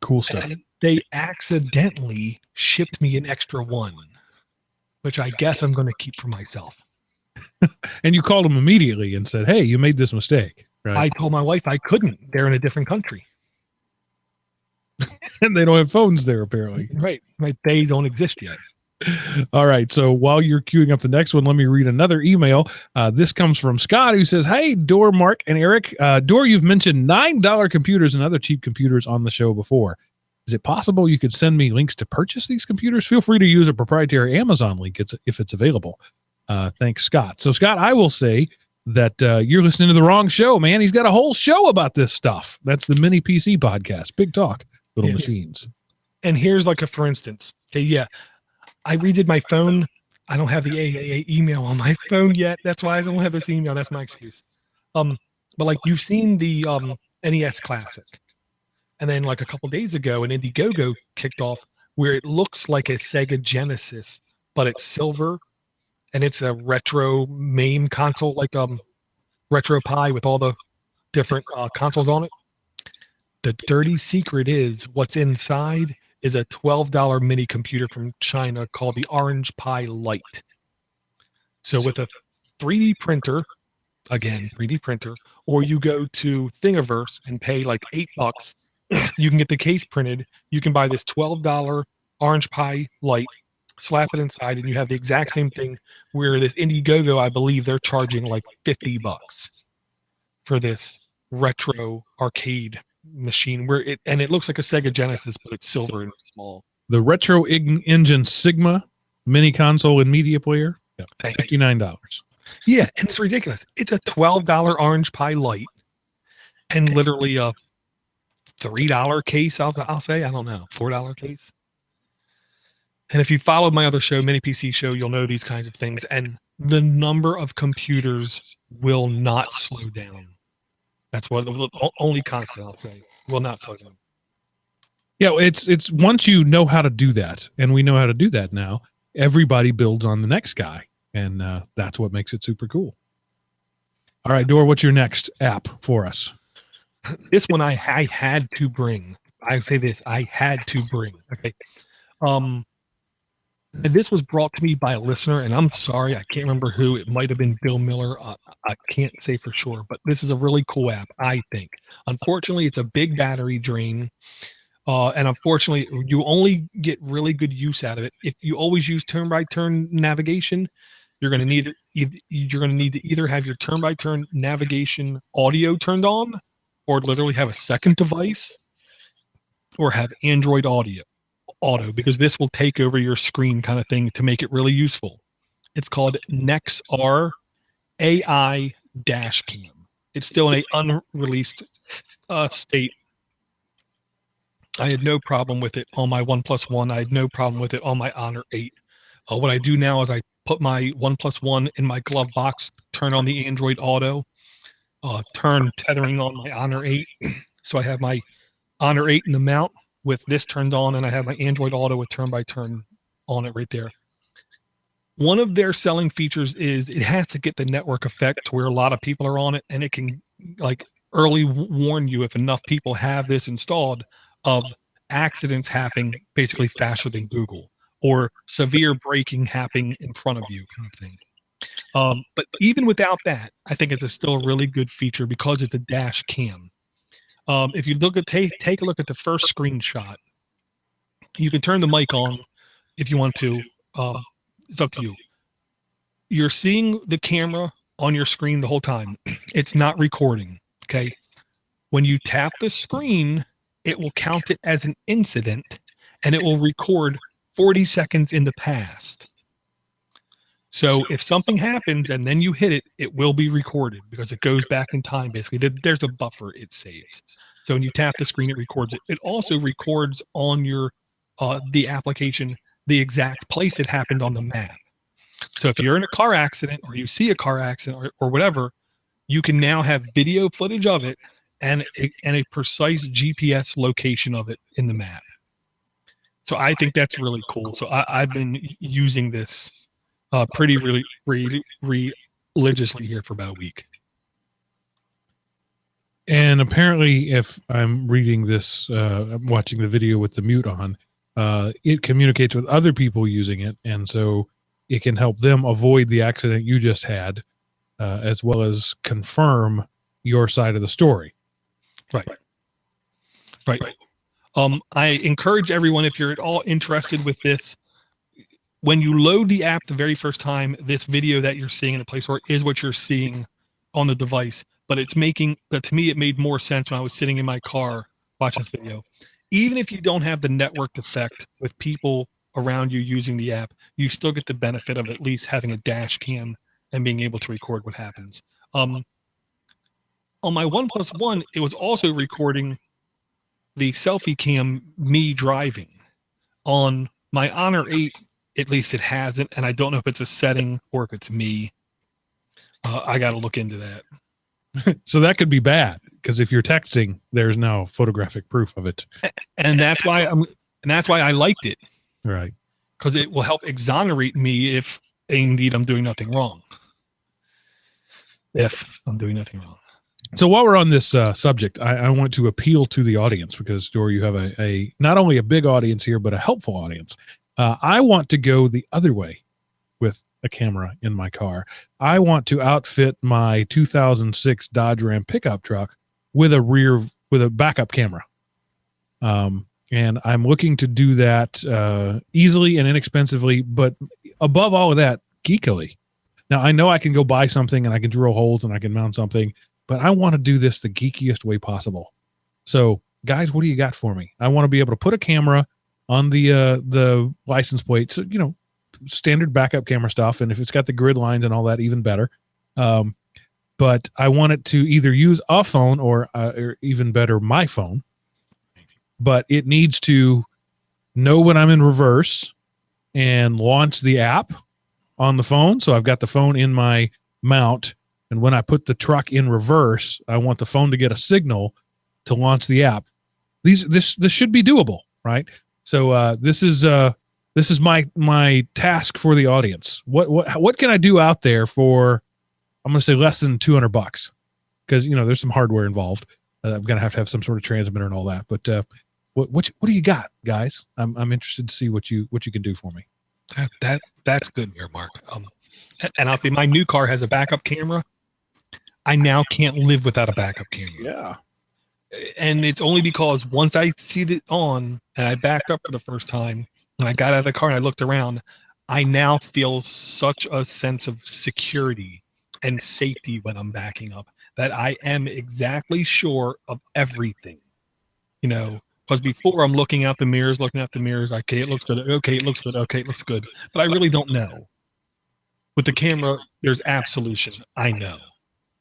Cool stuff. And they accidentally shipped me an extra one, which I guess I'm going to keep for myself. And you called them immediately and said, "Hey, you made this mistake." Right? I told my wife I couldn't. They're in a different country. And they don't have phones there, apparently. Right. They don't exist yet. All right. So while you're queuing up the next one, let me read another email. This comes from Scott, who says, "Hey, Door, Mark, and Eric. Door, you've mentioned $9 computers and other cheap computers on the show before. Is it possible you could send me links to purchase these computers? Feel free to use a proprietary Amazon link if it's available. Thanks, Scott." So, Scott, I will say that you're listening to the wrong show, man. He's got a whole show about this stuff. That's the Mini PC Podcast. Big talk, little machines. And here's like for instance. Okay, yeah. I redid my phone. I don't have the AAA email on my phone yet. That's why I don't have this email. That's my excuse. But like you've seen the NES Classic, and then like a couple days ago, an Indiegogo kicked off where it looks like a Sega Genesis, but it's silver and it's a retro MAME console, like Retro Pi with all the different consoles on it. The dirty secret is what's inside is a $12 mini computer from China called the Orange Pi Lite. So with a 3D printer, again, 3D printer, or you go to Thingiverse and pay like $8, you can get the case printed. You can buy this $12 Orange Pi Lite, slap it inside, and you have the exact same thing. Where this Indiegogo, I believe they're charging like $50 for this retro arcade machine where it looks like a Sega Genesis, but it's silver and small. The Retro Engine Sigma mini console and media player, $59. Yeah, and it's ridiculous. It's a $12 Orange Pi Lite and literally a $3 case. I'll say, I don't know, $4 case. And if you followed my other show, Mini PC Show, you'll know these kinds of things. And the number of computers will not slow down. That's what the only constant I'll say. Will not slow down. Yeah, it's once you know how to do that, and we know how to do that now, everybody builds on the next guy. And that's what makes it super cool. All right, Dor, what's your next app for us? This one I had to bring. I say this, I had to bring. Okay. This was brought to me by a listener, and I'm sorry, I can't remember who. It might have been Bill Miller. I can't say for sure, but this is a really cool app, I think. Unfortunately, it's a big battery drain. And unfortunately, you only get really good use out of it if you always use turn-by-turn navigation. You're going to need to either have your turn-by-turn navigation audio turned on, or literally have a second device, or have Android Auto, because this will take over your screen kind of thing to make it really useful. It's called Nexar AI Dashcam. It's still in an unreleased state. I had no problem with it on my OnePlus One. I had no problem with it on my Honor 8. What I do now is I put my OnePlus One in my glove box, turn on the Android Auto, turn tethering on my Honor 8. So I have my Honor 8 in the mount with this turned on, and I have my Android Auto with turn-by-turn on it right there. One of their selling features is it has to get the network effect to where a lot of people are on it, and it can like early warn you if enough people have this installed of accidents happening basically faster than Google, or severe braking happening in front of you kind of thing. But even without that, I think it's still a really good feature because it's a dash cam. If you look at take a look at the first screenshot, you can turn the mic on if you want to. It's up to you. You're seeing the camera on your screen the whole time. It's not recording. Okay. When you tap the screen, it will count it as an incident, and it will record 40 seconds in the past. So if something happens and then you hit it, it will be recorded because it goes back in time. Basically, there's a buffer it saves. So when you tap the screen, it records it. It also records on your the application the exact place it happened on the map. So if you're in a car accident or you see a car accident or whatever, you can now have video footage of it and a precise GPS location of it in the map. So I think that's really cool. So I've been using this pretty religiously here for about a week. And apparently, if I'm reading this, I'm watching the video with the mute on, it communicates with other people using it. And so it can help them avoid the accident you just had, as well as confirm your side of the story. Right. I encourage everyone, if you're at all interested with this, when you load the app the very first time, this video that you're seeing in the Play Store is what you're seeing on the device. But it's making, to me, it made more sense when I was sitting in my car watching this video. Even if you don't have the networked effect with people around you using the app, you still get the benefit of at least having a dash cam and being able to record what happens. On my OnePlus One, it was also recording the selfie cam me driving. On my Honor 8, at least it hasn't, and I don't know if it's a setting or if it's me. I got to look into that. So that could be bad, because if you're texting, there's no photographic proof of it. And that's why I liked it, Right. because it will help exonerate me if indeed I'm doing nothing wrong. If I'm doing nothing wrong. So while we're on this subject, I want to appeal to the audience, because Dor, you have a not only a big audience here, but a helpful audience. I want to go the other way with a camera in my car. I want to outfit my 2006 Dodge Ram pickup truck with a backup camera. And I'm looking to do that easily and inexpensively, but above all of that, geekily. Now, I know I can go buy something and I can drill holes and I can mount something, but I want to do this the geekiest way possible. So, guys, what do you got for me? I want to be able to put a camera on the license plate, so, standard backup camera stuff, and if it's got the grid lines and all that, even better. But I want it to either use a phone or even better, my phone. But it needs to know when I'm in reverse and launch the app on the phone. So I've got the phone in my mount, and when I put the truck in reverse, I want the phone to get a signal to launch the app. This should be doable, right? So this is my task for the audience. What can I do out there for, I'm going to say, less than $200, because there's some hardware involved. I'm going to have some sort of transmitter and all that. But what do you got, guys? I'm interested to see what you can do for me. That's good here, Mark. And I'll say my new car has a backup camera. I now can't live without a backup camera. Yeah. And it's only because once I see it on and I backed up for the first time and I got out of the car and I looked around, I now feel such a sense of security and safety when I'm backing up that I am exactly sure of everything. Because before I'm looking out the mirrors, okay, it looks good. Okay, it looks good. Okay, it looks good. But I really don't know. With the camera, there's absolution. I know.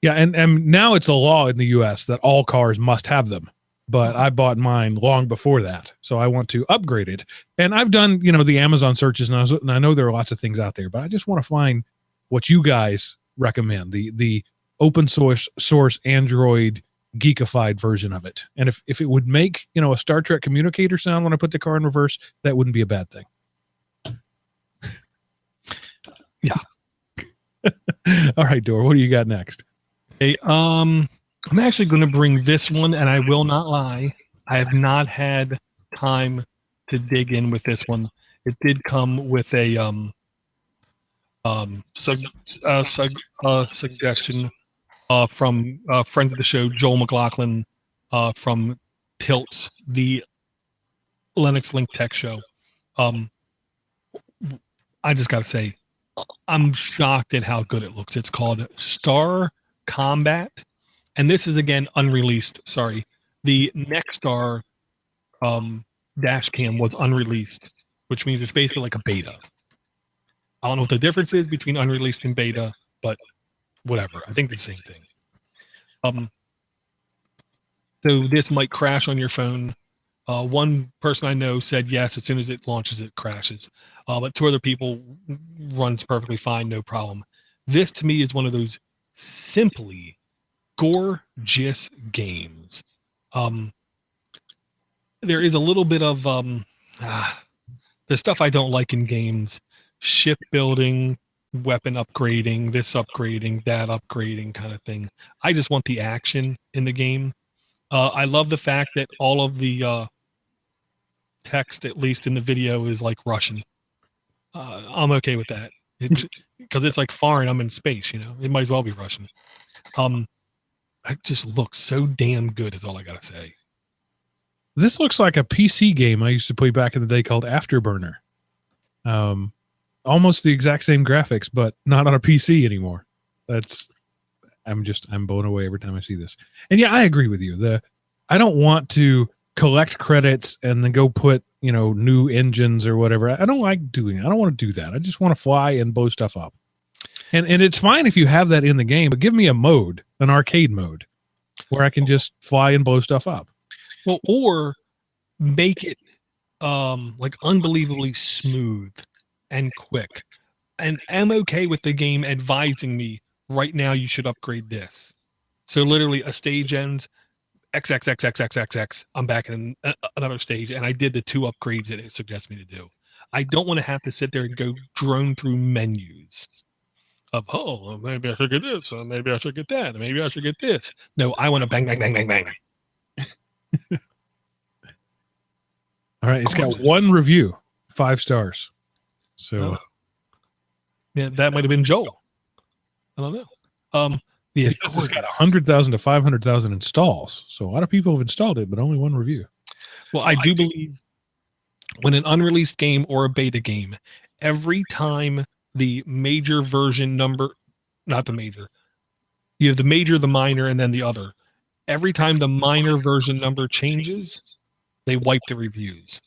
Yeah, and now it's a law in the U.S. that all cars must have them. But I bought mine long before that, so I want to upgrade it. And I've done, the Amazon searches, and I know there are lots of things out there, but I just want to find what you guys recommend, the open source Android geekified version of it. And if it would make, a Star Trek communicator sound when I put the car in reverse, that wouldn't be a bad thing. Yeah. All right, Dor, what do you got next? Hey, I'm actually going to bring this one, and I will not lie, I have not had time to dig in with this one. It did come with a suggestion from a friend of the show, Joel McLaughlin, from Tilts, the Linux Link Tech show. I just got to say, I'm shocked at how good it looks. It's called Star Combat, and this is again unreleased. Sorry, the Nexar Dashcam was unreleased, which means it's basically like a beta. I don't know what the difference is between unreleased and beta, but whatever. I think the same thing. So this might crash on your phone. One person I know said yes, as soon as it launches, it crashes. But two other people runs perfectly fine, no problem. This to me is one of those simply gorgeous games. There is a little bit of the stuff I don't like in games: shipbuilding, weapon upgrading, this upgrading, that upgrading kind of thing. I just want the action in the game. I love the fact that all of the text, at least in the video, is like Russian. I'm okay with that because it's like foreign. I'm in space, it might as well be Russian. It just looks so damn good is all I gotta say. This looks like a PC game I used to play back in the day called Afterburner. Almost the exact same graphics, but not on a PC anymore. I'm blown away every time I see this. And yeah, I agree with you. I don't want to collect credits and then go put, new engines or whatever. I don't like doing it. I don't want to do that. I just want to fly and blow stuff up. And it's fine if you have that in the game, but give me a mode, an arcade mode, where I can just fly and blow stuff up. Well, or make it like unbelievably smooth and quick. And I'm okay with the game advising me right now you should upgrade this. So literally a stage ends XXXXXXX. I'm back in another stage, and I did the 2 upgrades that it suggests me to do. I don't want to have to sit there and go drone through menus of, oh, maybe I should get this, or maybe I should get that, or maybe I should get this. No, I want to bang, bang, bang, bang, bang. All right, it's got 1 review, 5 stars. So, yeah, that might have been Joel. I don't know. It's got 100,000 to 500,000 installs. So a lot of people have installed it, but only 1 review. Well, I do believe when an unreleased game or a beta game, every time the major version number, not the major, you have the major, the minor, and then the other. Every time the minor version number changes, they wipe the reviews.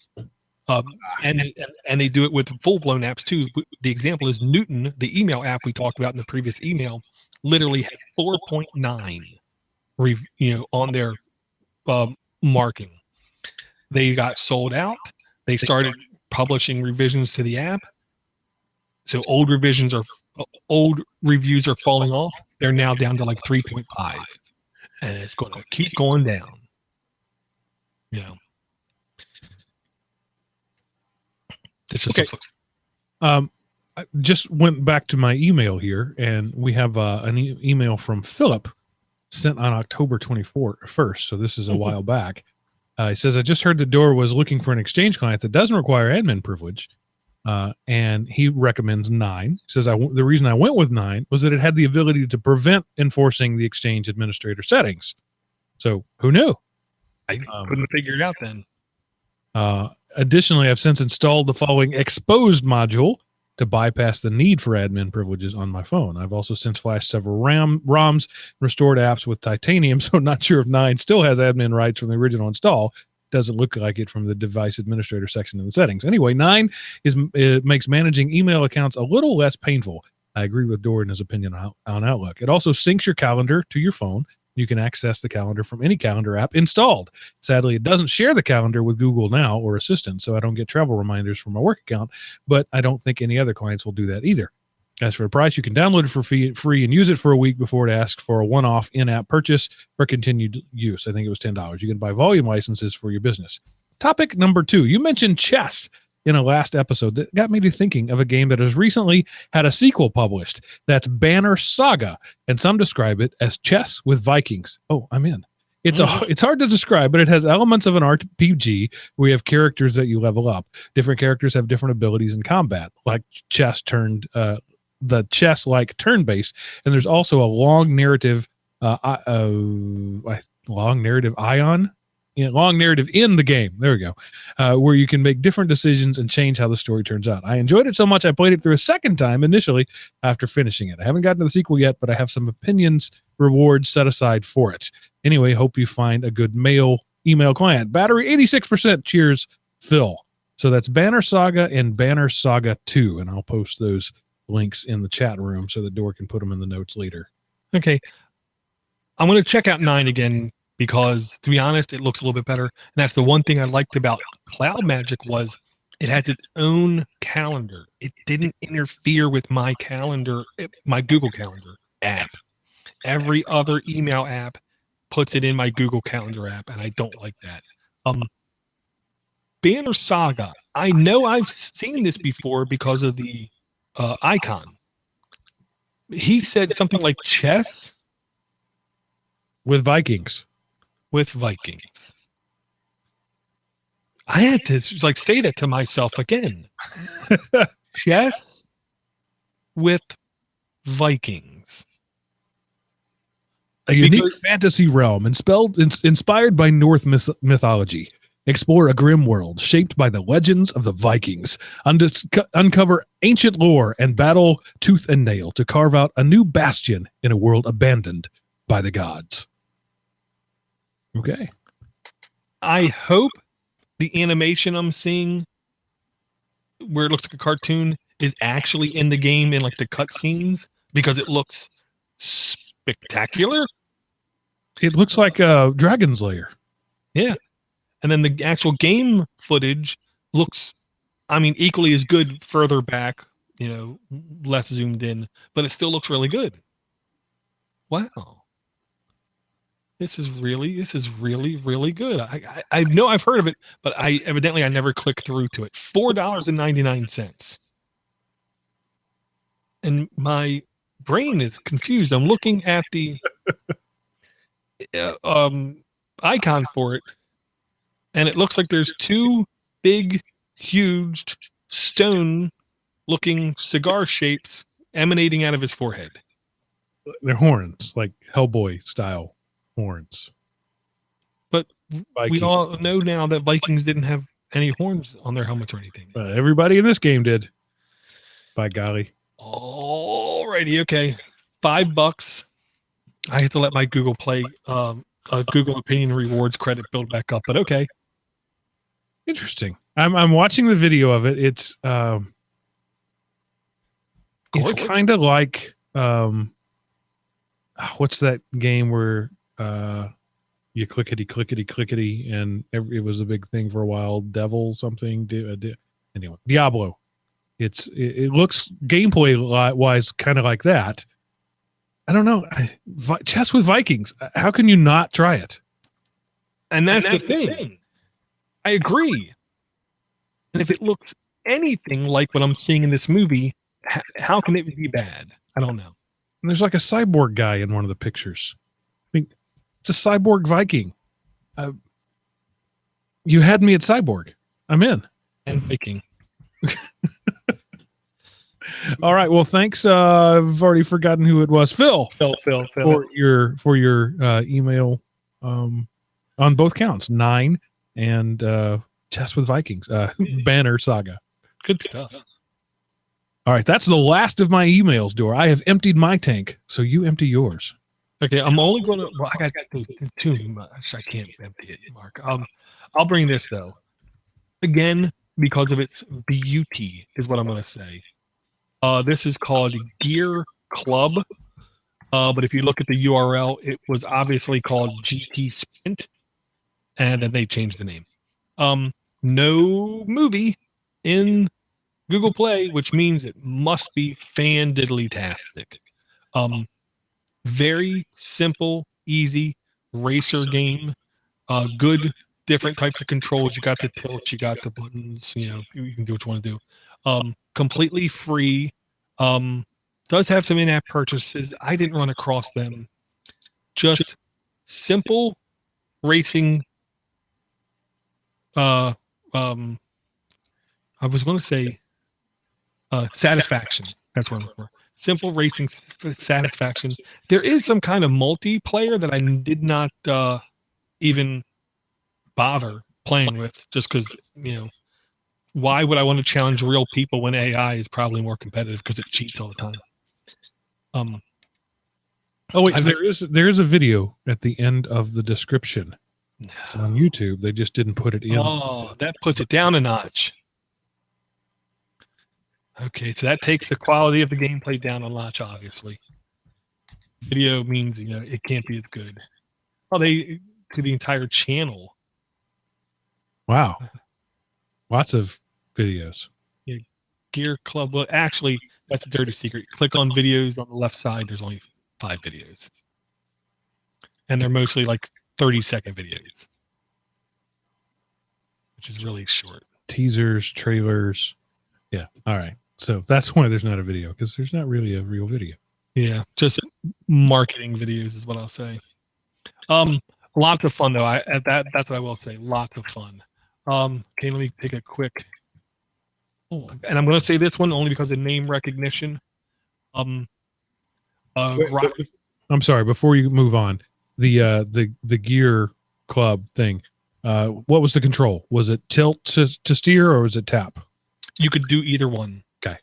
And they do it with full-blown apps too. The example is Newton, the email app we talked about in the previous email, literally had 4.9 on their marking. They got sold out. They started publishing revisions to the app. So old reviews are falling off. They're now down to like 3.5. And it's going to keep going down. It's just okay. I just went back to my email here, and we have an email from Philip sent on October 1st. So this is a while back. He says, I just heard the door was looking for an Exchange client that doesn't require admin privilege. And he recommends 9. He says, the reason I went with 9 was that it had the ability to prevent enforcing the Exchange administrator settings. So who knew? I couldn't figure it out then. Additionally, I've since installed the following exposed module to bypass the need for admin privileges on my phone. I've also since flashed several ROMs, restored apps with titanium, so not sure if 9 still has admin rights from the original install. Doesn't look like it from the device administrator section in the settings. Anyway, 9 makes managing email accounts a little less painful. I agree with Dor in his opinion on Outlook. It also syncs your calendar to your phone. You can access the calendar from any calendar app installed. Sadly, it doesn't share the calendar with Google Now or Assistant, so I don't get travel reminders from my work account, but I don't think any other clients will do that either. As for the price, you can download it for free and use it for a week before it asks for a one-off in-app purchase for continued use. I think it was $10. You can buy volume licenses for your business. Topic number 2. You mentioned chess in a last episode that got me to thinking of a game that has recently had a sequel published. That's Banner Saga, and some describe it as chess with Vikings. Oh, I'm in. It's hard to describe, but it has elements of an RPG where you have characters that you level up. Different characters have different abilities in combat, like the chess-like turn-based, and there's also a long narrative in the game. There we go. Where you can make different decisions and change how the story turns out. I enjoyed it so much I played it through a second time initially after finishing it. I haven't gotten to the sequel yet, but I have some rewards set aside for it. Anyway, hope you find a good email client. Battery 86%. Cheers, Phil. So that's Banner Saga and Banner Saga 2, and I'll post those links in the chat room so that Dor can put them in the notes later. Okay. I'm going to check out 9 again because, to be honest, it looks a little bit better. And that's the one thing I liked about Cloud Magic was it had its own calendar. It didn't interfere with my calendar, my Google Calendar app. Every other email app puts it in my Google Calendar app, and I don't like that. Banner Saga. I know I've seen this before because of the icon. He said something like chess with Vikings. I had to say that to myself again. Chess with Vikings. A unique fantasy realm inspired by Norse mythology. Explore a grim world shaped by the legends of the Vikings. Uncover ancient lore and battle tooth and nail to carve out a new bastion in a world abandoned by the gods. Okay. I hope the animation I'm seeing where it looks like a cartoon is actually in the game in like the cutscenes because it looks spectacular. It looks like a Dragon's Lair. Yeah. And then the actual game footage looks I mean, equally as good further back, less zoomed in, but it still looks really good. Wow. This is really, really good. I know I've heard of it, but I never clicked through to it. $4.99. And my brain is confused. I'm looking at the icon for it, and it looks like there's two big, huge stone-looking cigar shapes emanating out of his forehead. They're horns, like Hellboy style horns. But Viking. We all know now that Vikings didn't have any horns on their helmets or anything. Everybody in this game did. By golly. Alrighty, okay. $5. I have to let my Google Play, Google Opinion Rewards credit build back up, but okay. Interesting. I'm watching the video of it. It's kind of like what's that game where you clickety and it was a big thing for a while. Devil something. Anyway, Diablo. It looks gameplay wise kind of like that. I don't know. Chess with Vikings. How can you not try it? And that's the thing. I agree. And if it looks anything like what I'm seeing in this movie, how can it be bad? I don't know. And there's like a cyborg guy in one of the pictures. I mean, it's a cyborg Viking. You had me at cyborg. I'm in. And Viking. All right. Well, thanks. I've already forgotten who it was. Phil. For your email on both counts, 9 and Chess with Vikings, Banner Saga. Good stuff. All right. That's the last of my emails, Dor. I have emptied my tank, so you empty yours. Okay. I'm only going to. Well, I got too much. I can't empty it, Mark. I'll bring this though. Again, because of its beauty, is what I'm going to say. This is called Gear.Club, but if you look at the URL, it was obviously called GT Sprint, and then they changed the name. No movie in Google Play, which means it must be fan-diddly-tastic. Very simple, easy racer game. Good different types of controls. You got the tilt, you got the buttons. You can do what you want to do. Completely free. Does have some in-app purchases. I didn't run across them. Just simple racing. I was going to say satisfaction. That's what I'm looking for. Simple racing satisfaction. There is some kind of multiplayer that I did not even bother playing with, just because why would I want to challenge real people when AI is probably more competitive because it cheats all the time? Oh wait, there is a video at the end of the description. It's on YouTube. They just didn't put it in. Oh, that puts it down a notch. Okay, so that takes the quality of the gameplay down a notch, obviously. Video means it can't be as good. Oh, they to the entire channel. Wow. Lots of videos. Yeah, Gear.Club. Well, actually, that's a dirty secret. Click on videos on the left side. There's only 5 videos. And they're mostly like 30-second videos, which is really short. Teasers, trailers. Yeah. All right. So that's why there's not a video, because there's not really a real video. Yeah. Just marketing videos is what I'll say. Lots of fun though. That's what I will say. Lots of fun. Okay, let me take a quick. Oh, and I'm going to say this one only because of name recognition. I'm sorry. Before you move on, the Gear.Club thing. What was the control? Was it tilt to steer, or was it tap? You could do either one. Okay.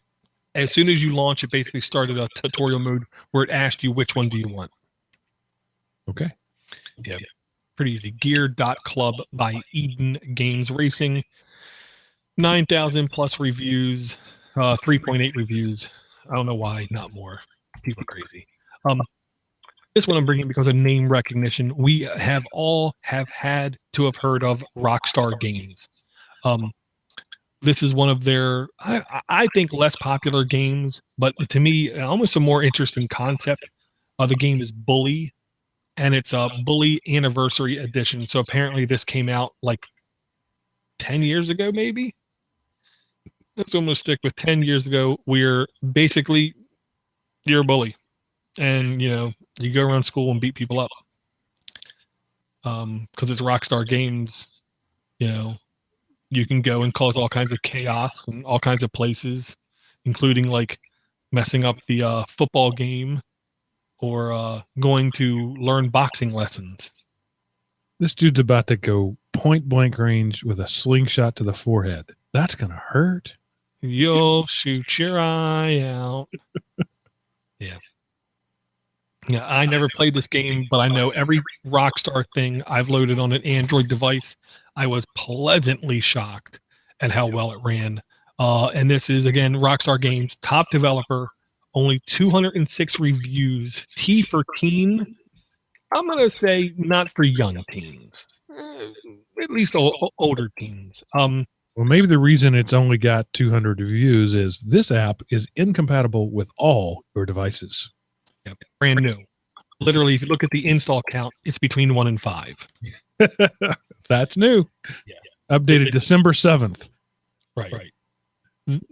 As soon as you launch, it basically started a tutorial mode where it asked you which one do you want. Okay. Yeah. Pretty easy. Gear.Club by Eden Games Racing. 9,000 plus reviews, 3.8 reviews. I don't know why, not more. People are crazy. This one I'm bringing because of name recognition. We all have had to have heard of Rockstar Games. this is one of their, I think, less popular games, but to me, almost a more interesting concept. The game is Bully, and it's a Bully Anniversary Edition. So apparently this came out like 10 years ago, maybe. That's almost stick with 10 years ago. We're basically, you're a bully, and you go around school and beat people up. Because it's Rockstar Games, you can go and cause all kinds of chaos in all kinds of places, including like messing up the football game or going to learn boxing lessons. This dude's about to go point blank range with a slingshot to the forehead. That's going to hurt. You'll shoot your eye out. Yeah. Yeah, I never played this game, but I know every Rockstar thing I've loaded on an Android device. I was pleasantly shocked at how well it ran. And this is, again, Rockstar Games, top developer, only 206 reviews. T for teen. I'm going to say not for young teens, at least older teens. Well, maybe the reason it's only got 200 reviews is this app is incompatible with all your devices. Yep, brand new. Literally, if you look at the install count, it's between 1 and 5. That's new. Yeah. Updated December 7th. Right.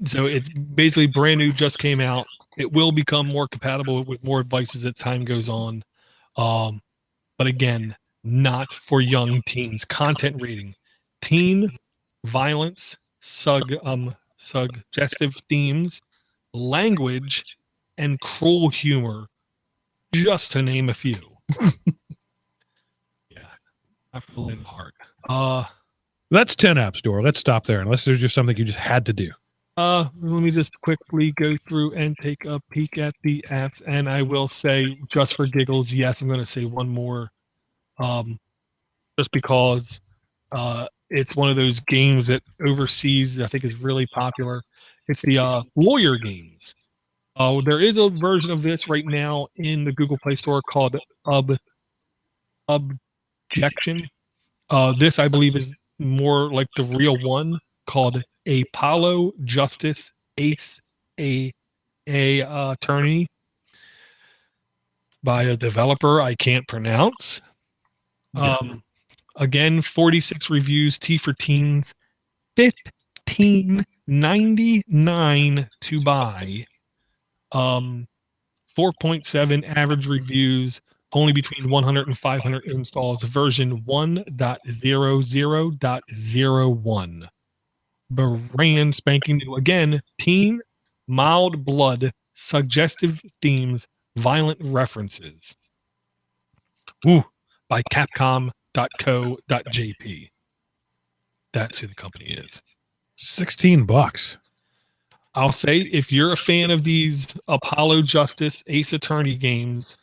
So it's basically brand new, just came out. It will become more compatible with more devices as time goes on. But again, not for young teens. Content rating: teen, violence, suggestive themes, language, and cruel humor, just to name a few. Yeah, I feel it hard. That's 10 App Store. Let's stop there, unless there's just something you just had to do. Let me just quickly go through and take a peek at the apps, and I will say, just for giggles, yes, I'm going to say one more, just because it's one of those games that overseas I think is really popular. It's the lawyer games. There is a version of this right now in the Google Play Store called Objection. This, I believe, is more like the real one, called Apollo Justice Ace Attorney, by a developer I can't pronounce. Again, 46 reviews, T for teens, $15.99 to buy. 4.7 average reviews, only between 100 and 500 installs, version 1.00.01. Brand spanking new. Again, teen, mild blood, suggestive themes, violent references. Ooh, by Capcom.co.jp. That's who the company is. $16. I'll say, if you're a fan of these Apollo Justice Ace Attorney games,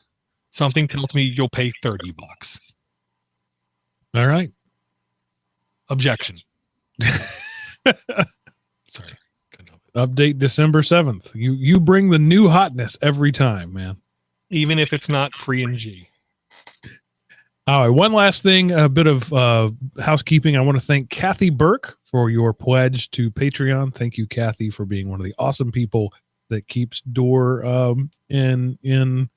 something tells me you'll pay $30. All right. Objection. Sorry. Update December 7th. You bring the new hotness every time, man. Even if it's not free in G. All right. One last thing, a bit of housekeeping. I want to thank Kathy Burke for your pledge to Patreon. Thank you, Kathy, for being one of the awesome people that keeps Door in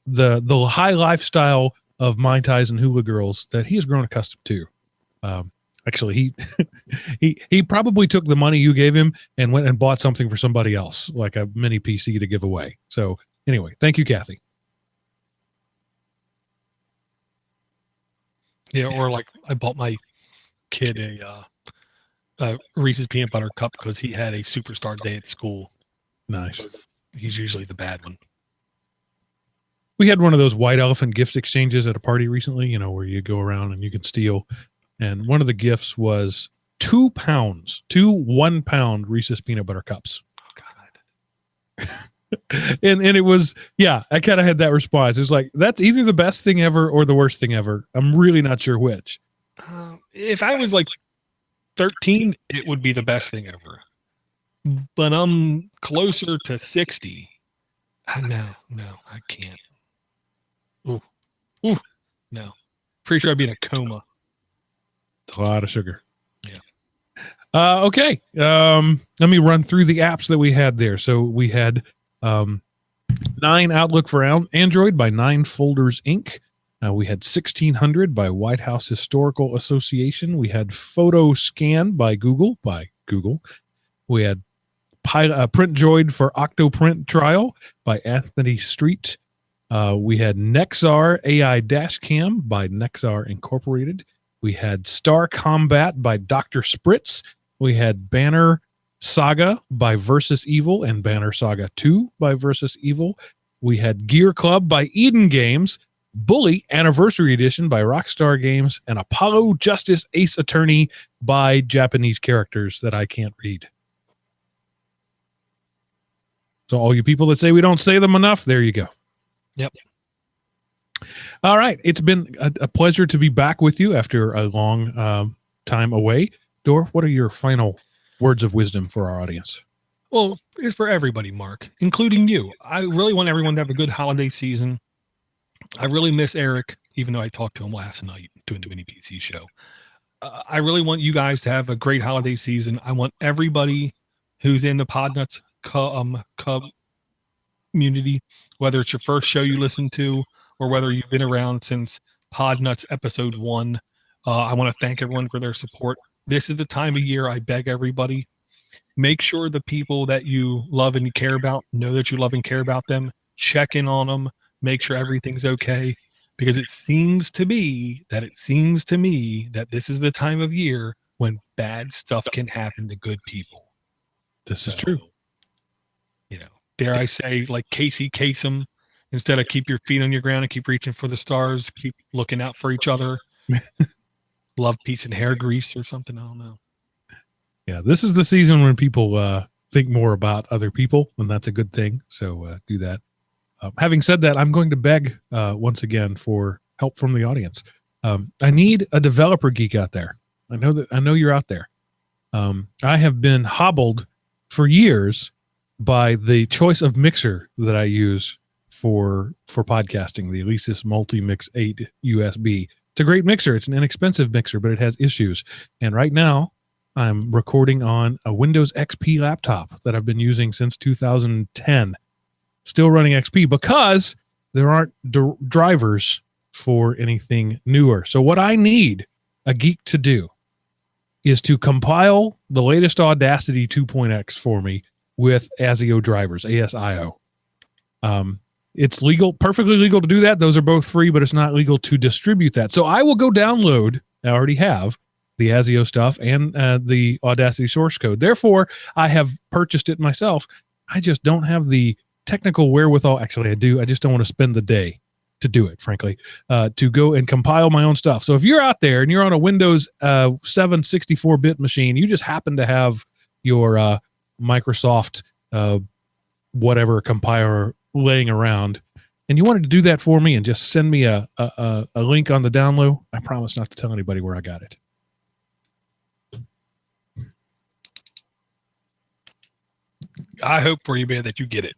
the high lifestyle of Mai Tais and Hula Girls that he has grown accustomed to. Actually, he probably took the money you gave him and went and bought something for somebody else, like a mini PC to give away. So anyway, thank you, Kathy. Yeah, or like I bought my kid a Reese's peanut butter cup because he had a superstar day at school. Nice. He's usually the bad one. We had one of those white elephant gift exchanges at a party recently, where you go around and you can steal. And one of the gifts was 2 pounds, 2 1-pound Reese's peanut butter cups. Oh, God. and it was, yeah, I kind of had that response. It's like, that's either the best thing ever or the worst thing ever. I'm really not sure which. If I was like 13, it would be the best thing ever. But I'm closer to 60. No, I can't. Ooh, no. Pretty sure I'd be in a coma. It's a lot of sugar. Yeah. Okay. Let me run through the apps that we had there. So we had 9 Outlook for Android by 9 Folders Inc. We had 1600 by White House Historical Association. We had PhotoScan by Google. We had Printoid for OctoPrint Trial by Anthony Street. We had Nexar AI Dashcam by Nexar Incorporated. We had Star Combat by Dr. Spritz. We had Banner Saga by Versus Evil and Banner Saga 2 by Versus Evil. We had Gear.Club by Eden Games, Bully Anniversary Edition by Rockstar Games, and Apollo Justice Ace Attorney by Japanese characters that I can't read. So all you people that say we don't say them enough, there you go. Yep. All right. It's been a pleasure to be back with you after a long time away. Dor, what are your final words of wisdom for our audience? Well, it's for everybody, Mark, including you. I really want everyone to have a good holiday season. I really miss Eric, even though I talked to him last night doing the mini PC show. I really want you guys to have a great holiday season. I want everybody who's in the Podnutz community, whether it's your first show you listen to or whether you've been around since Podnutz episode 1. I want to thank everyone for their support. This is the time of year I beg everybody, make sure the people that you love and you care about know that you love and care about them. Check in on them. Make sure everything's okay, because it seems to me that this is the time of year when bad stuff can happen to good people. This is true. You know, dare I say, like Casey Kasem, instead of keep your feet on your ground and keep reaching for the stars, keep looking out for each other. Love, peace, and hair grease or something. I don't know. Yeah, this is the season when people think more about other people, and that's a good thing. So do that. Having said that, I'm going to beg once again for help from the audience. I need a developer geek out there. I know you're out there. I have been hobbled for years by the choice of mixer that I use for podcasting, the Alesis Multi-Mix 8 USB. It's a great mixer. It's an inexpensive mixer, but it has issues. And right now, I'm recording on a Windows XP laptop that I've been using since 2010. Still running XP because there aren't drivers for anything newer. So what I need a geek to do is to compile the latest Audacity 2.x for me with ASIO drivers, ASIO. It's legal, perfectly legal to do that. Those are both free, but it's not legal to distribute that. So I will go download, I already have, the ASIO stuff and the Audacity source code. Therefore, I have purchased it myself. I just don't have the technical wherewithal. Actually, I do. I just don't want to spend the day to do it, frankly, to go and compile my own stuff. So if you're out there and you're on a Windows 7 64-bit machine, you just happen to have your Microsoft whatever compiler laying around, and you wanted to do that for me and just send me a link on the download, I promise not to tell anybody where I got it. I hope for you, man, that you get it.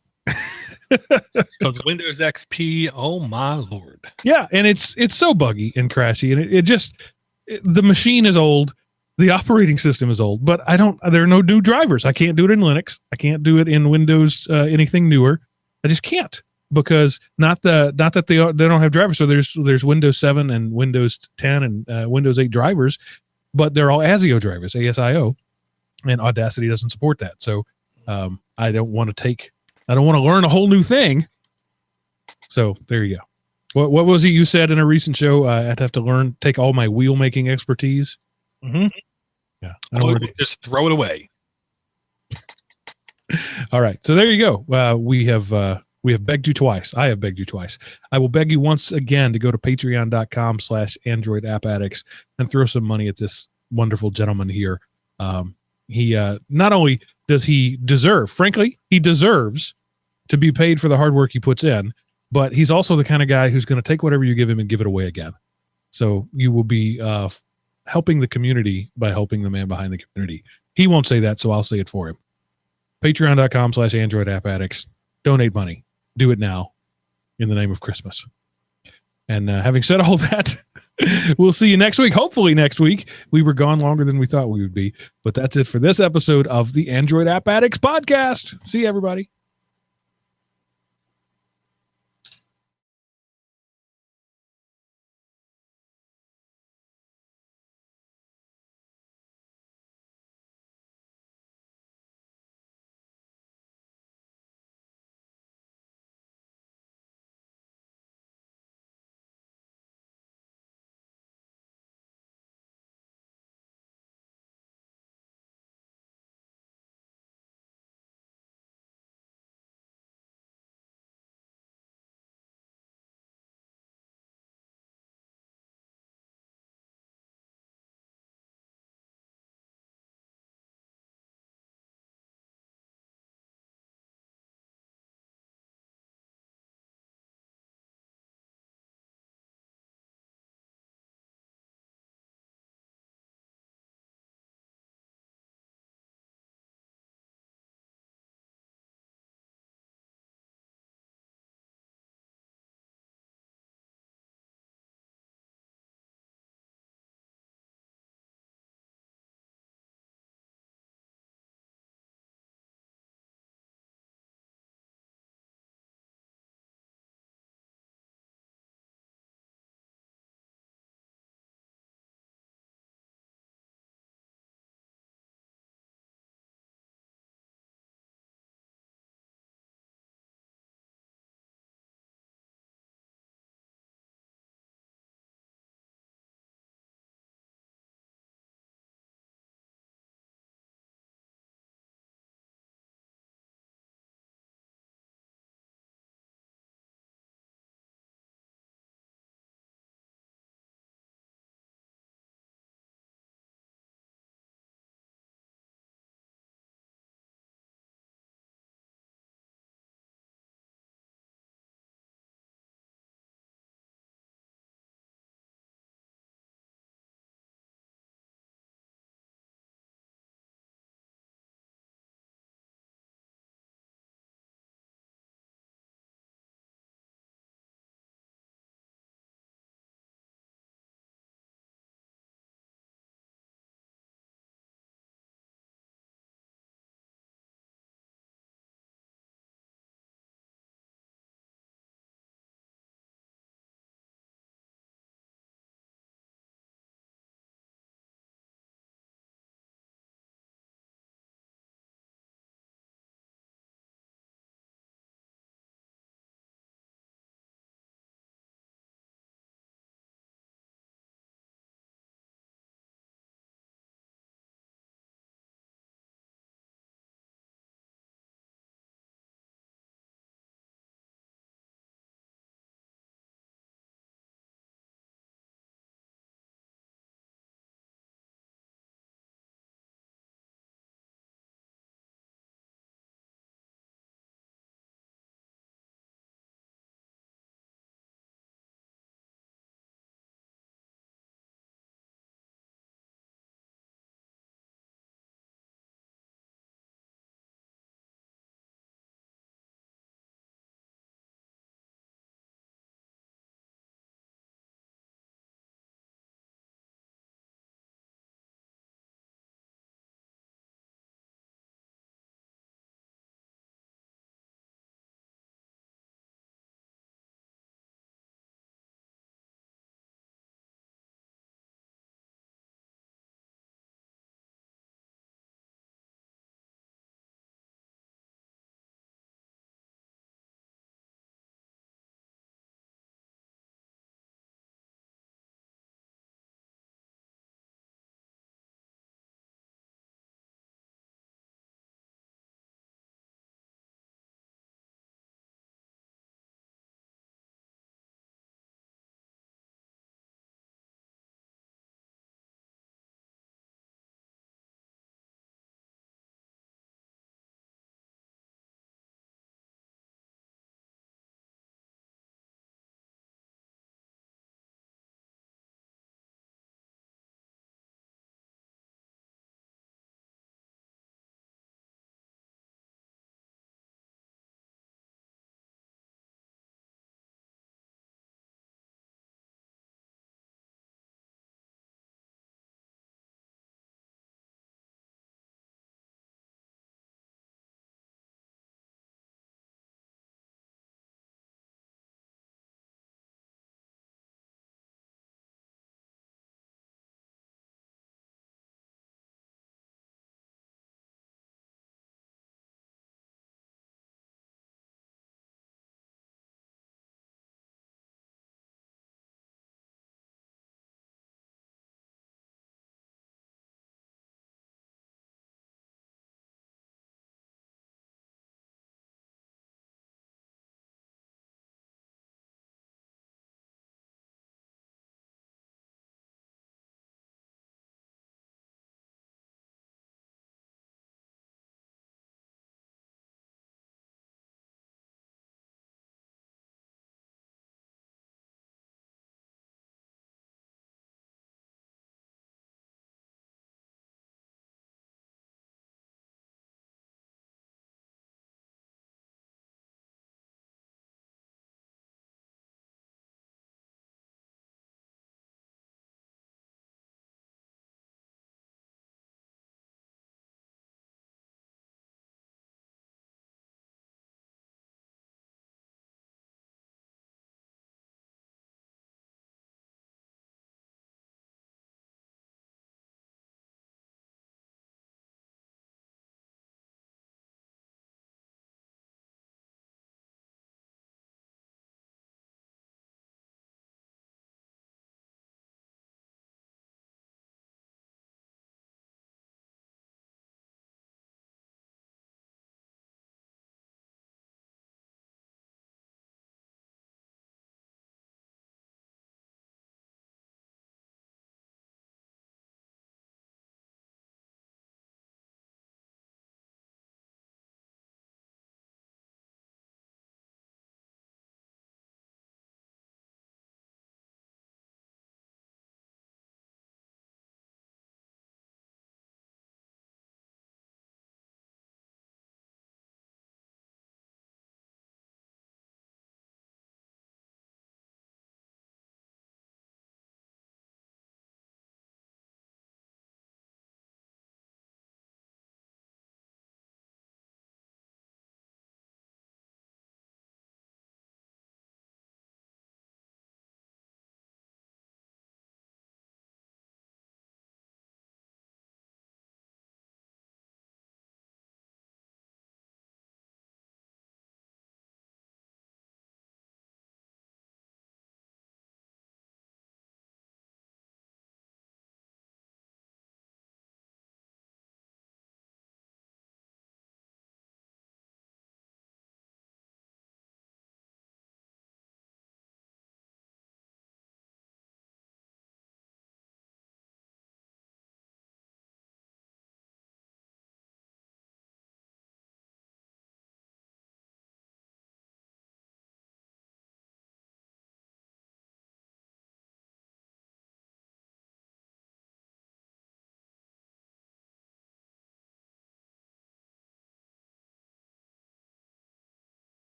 Because Windows XP, oh my Lord. Yeah, and it's so buggy and crashy, and the machine is old, the operating system is old, but there are no new drivers. I can't do it in Linux. I can't do it in Windows, anything newer. I just can't, because not that they don't have drivers. So there's Windows 7 and Windows 10 and Windows 8 drivers, but they're all ASIO drivers, ASIO, and Audacity doesn't support that. So I don't want to learn a whole new thing. So there you go. What was it you said in a recent show? I'd have to take all my wheel making expertise. Mm-hmm. Yeah. Just throw it away. All right. So there you go. We have begged you twice. I have begged you twice. I will beg you once again to go to patreon.com/Android App Addicts and throw some money at this wonderful gentleman here. He not only does he deserve, frankly, he deserves to be paid for the hard work he puts in, but he's also the kind of guy who's going to take whatever you give him and give it away again. So you will be helping the community by helping the man behind the community. He won't say that, so I'll say it for him. Patreon.com/Android App Addicts. Donate money. Do it now in the name of Christmas. And having said all that, we'll see you next week. Hopefully next week. We were gone longer than we thought we would be. But that's it for this episode of the Android App Addicts podcast. See you, everybody.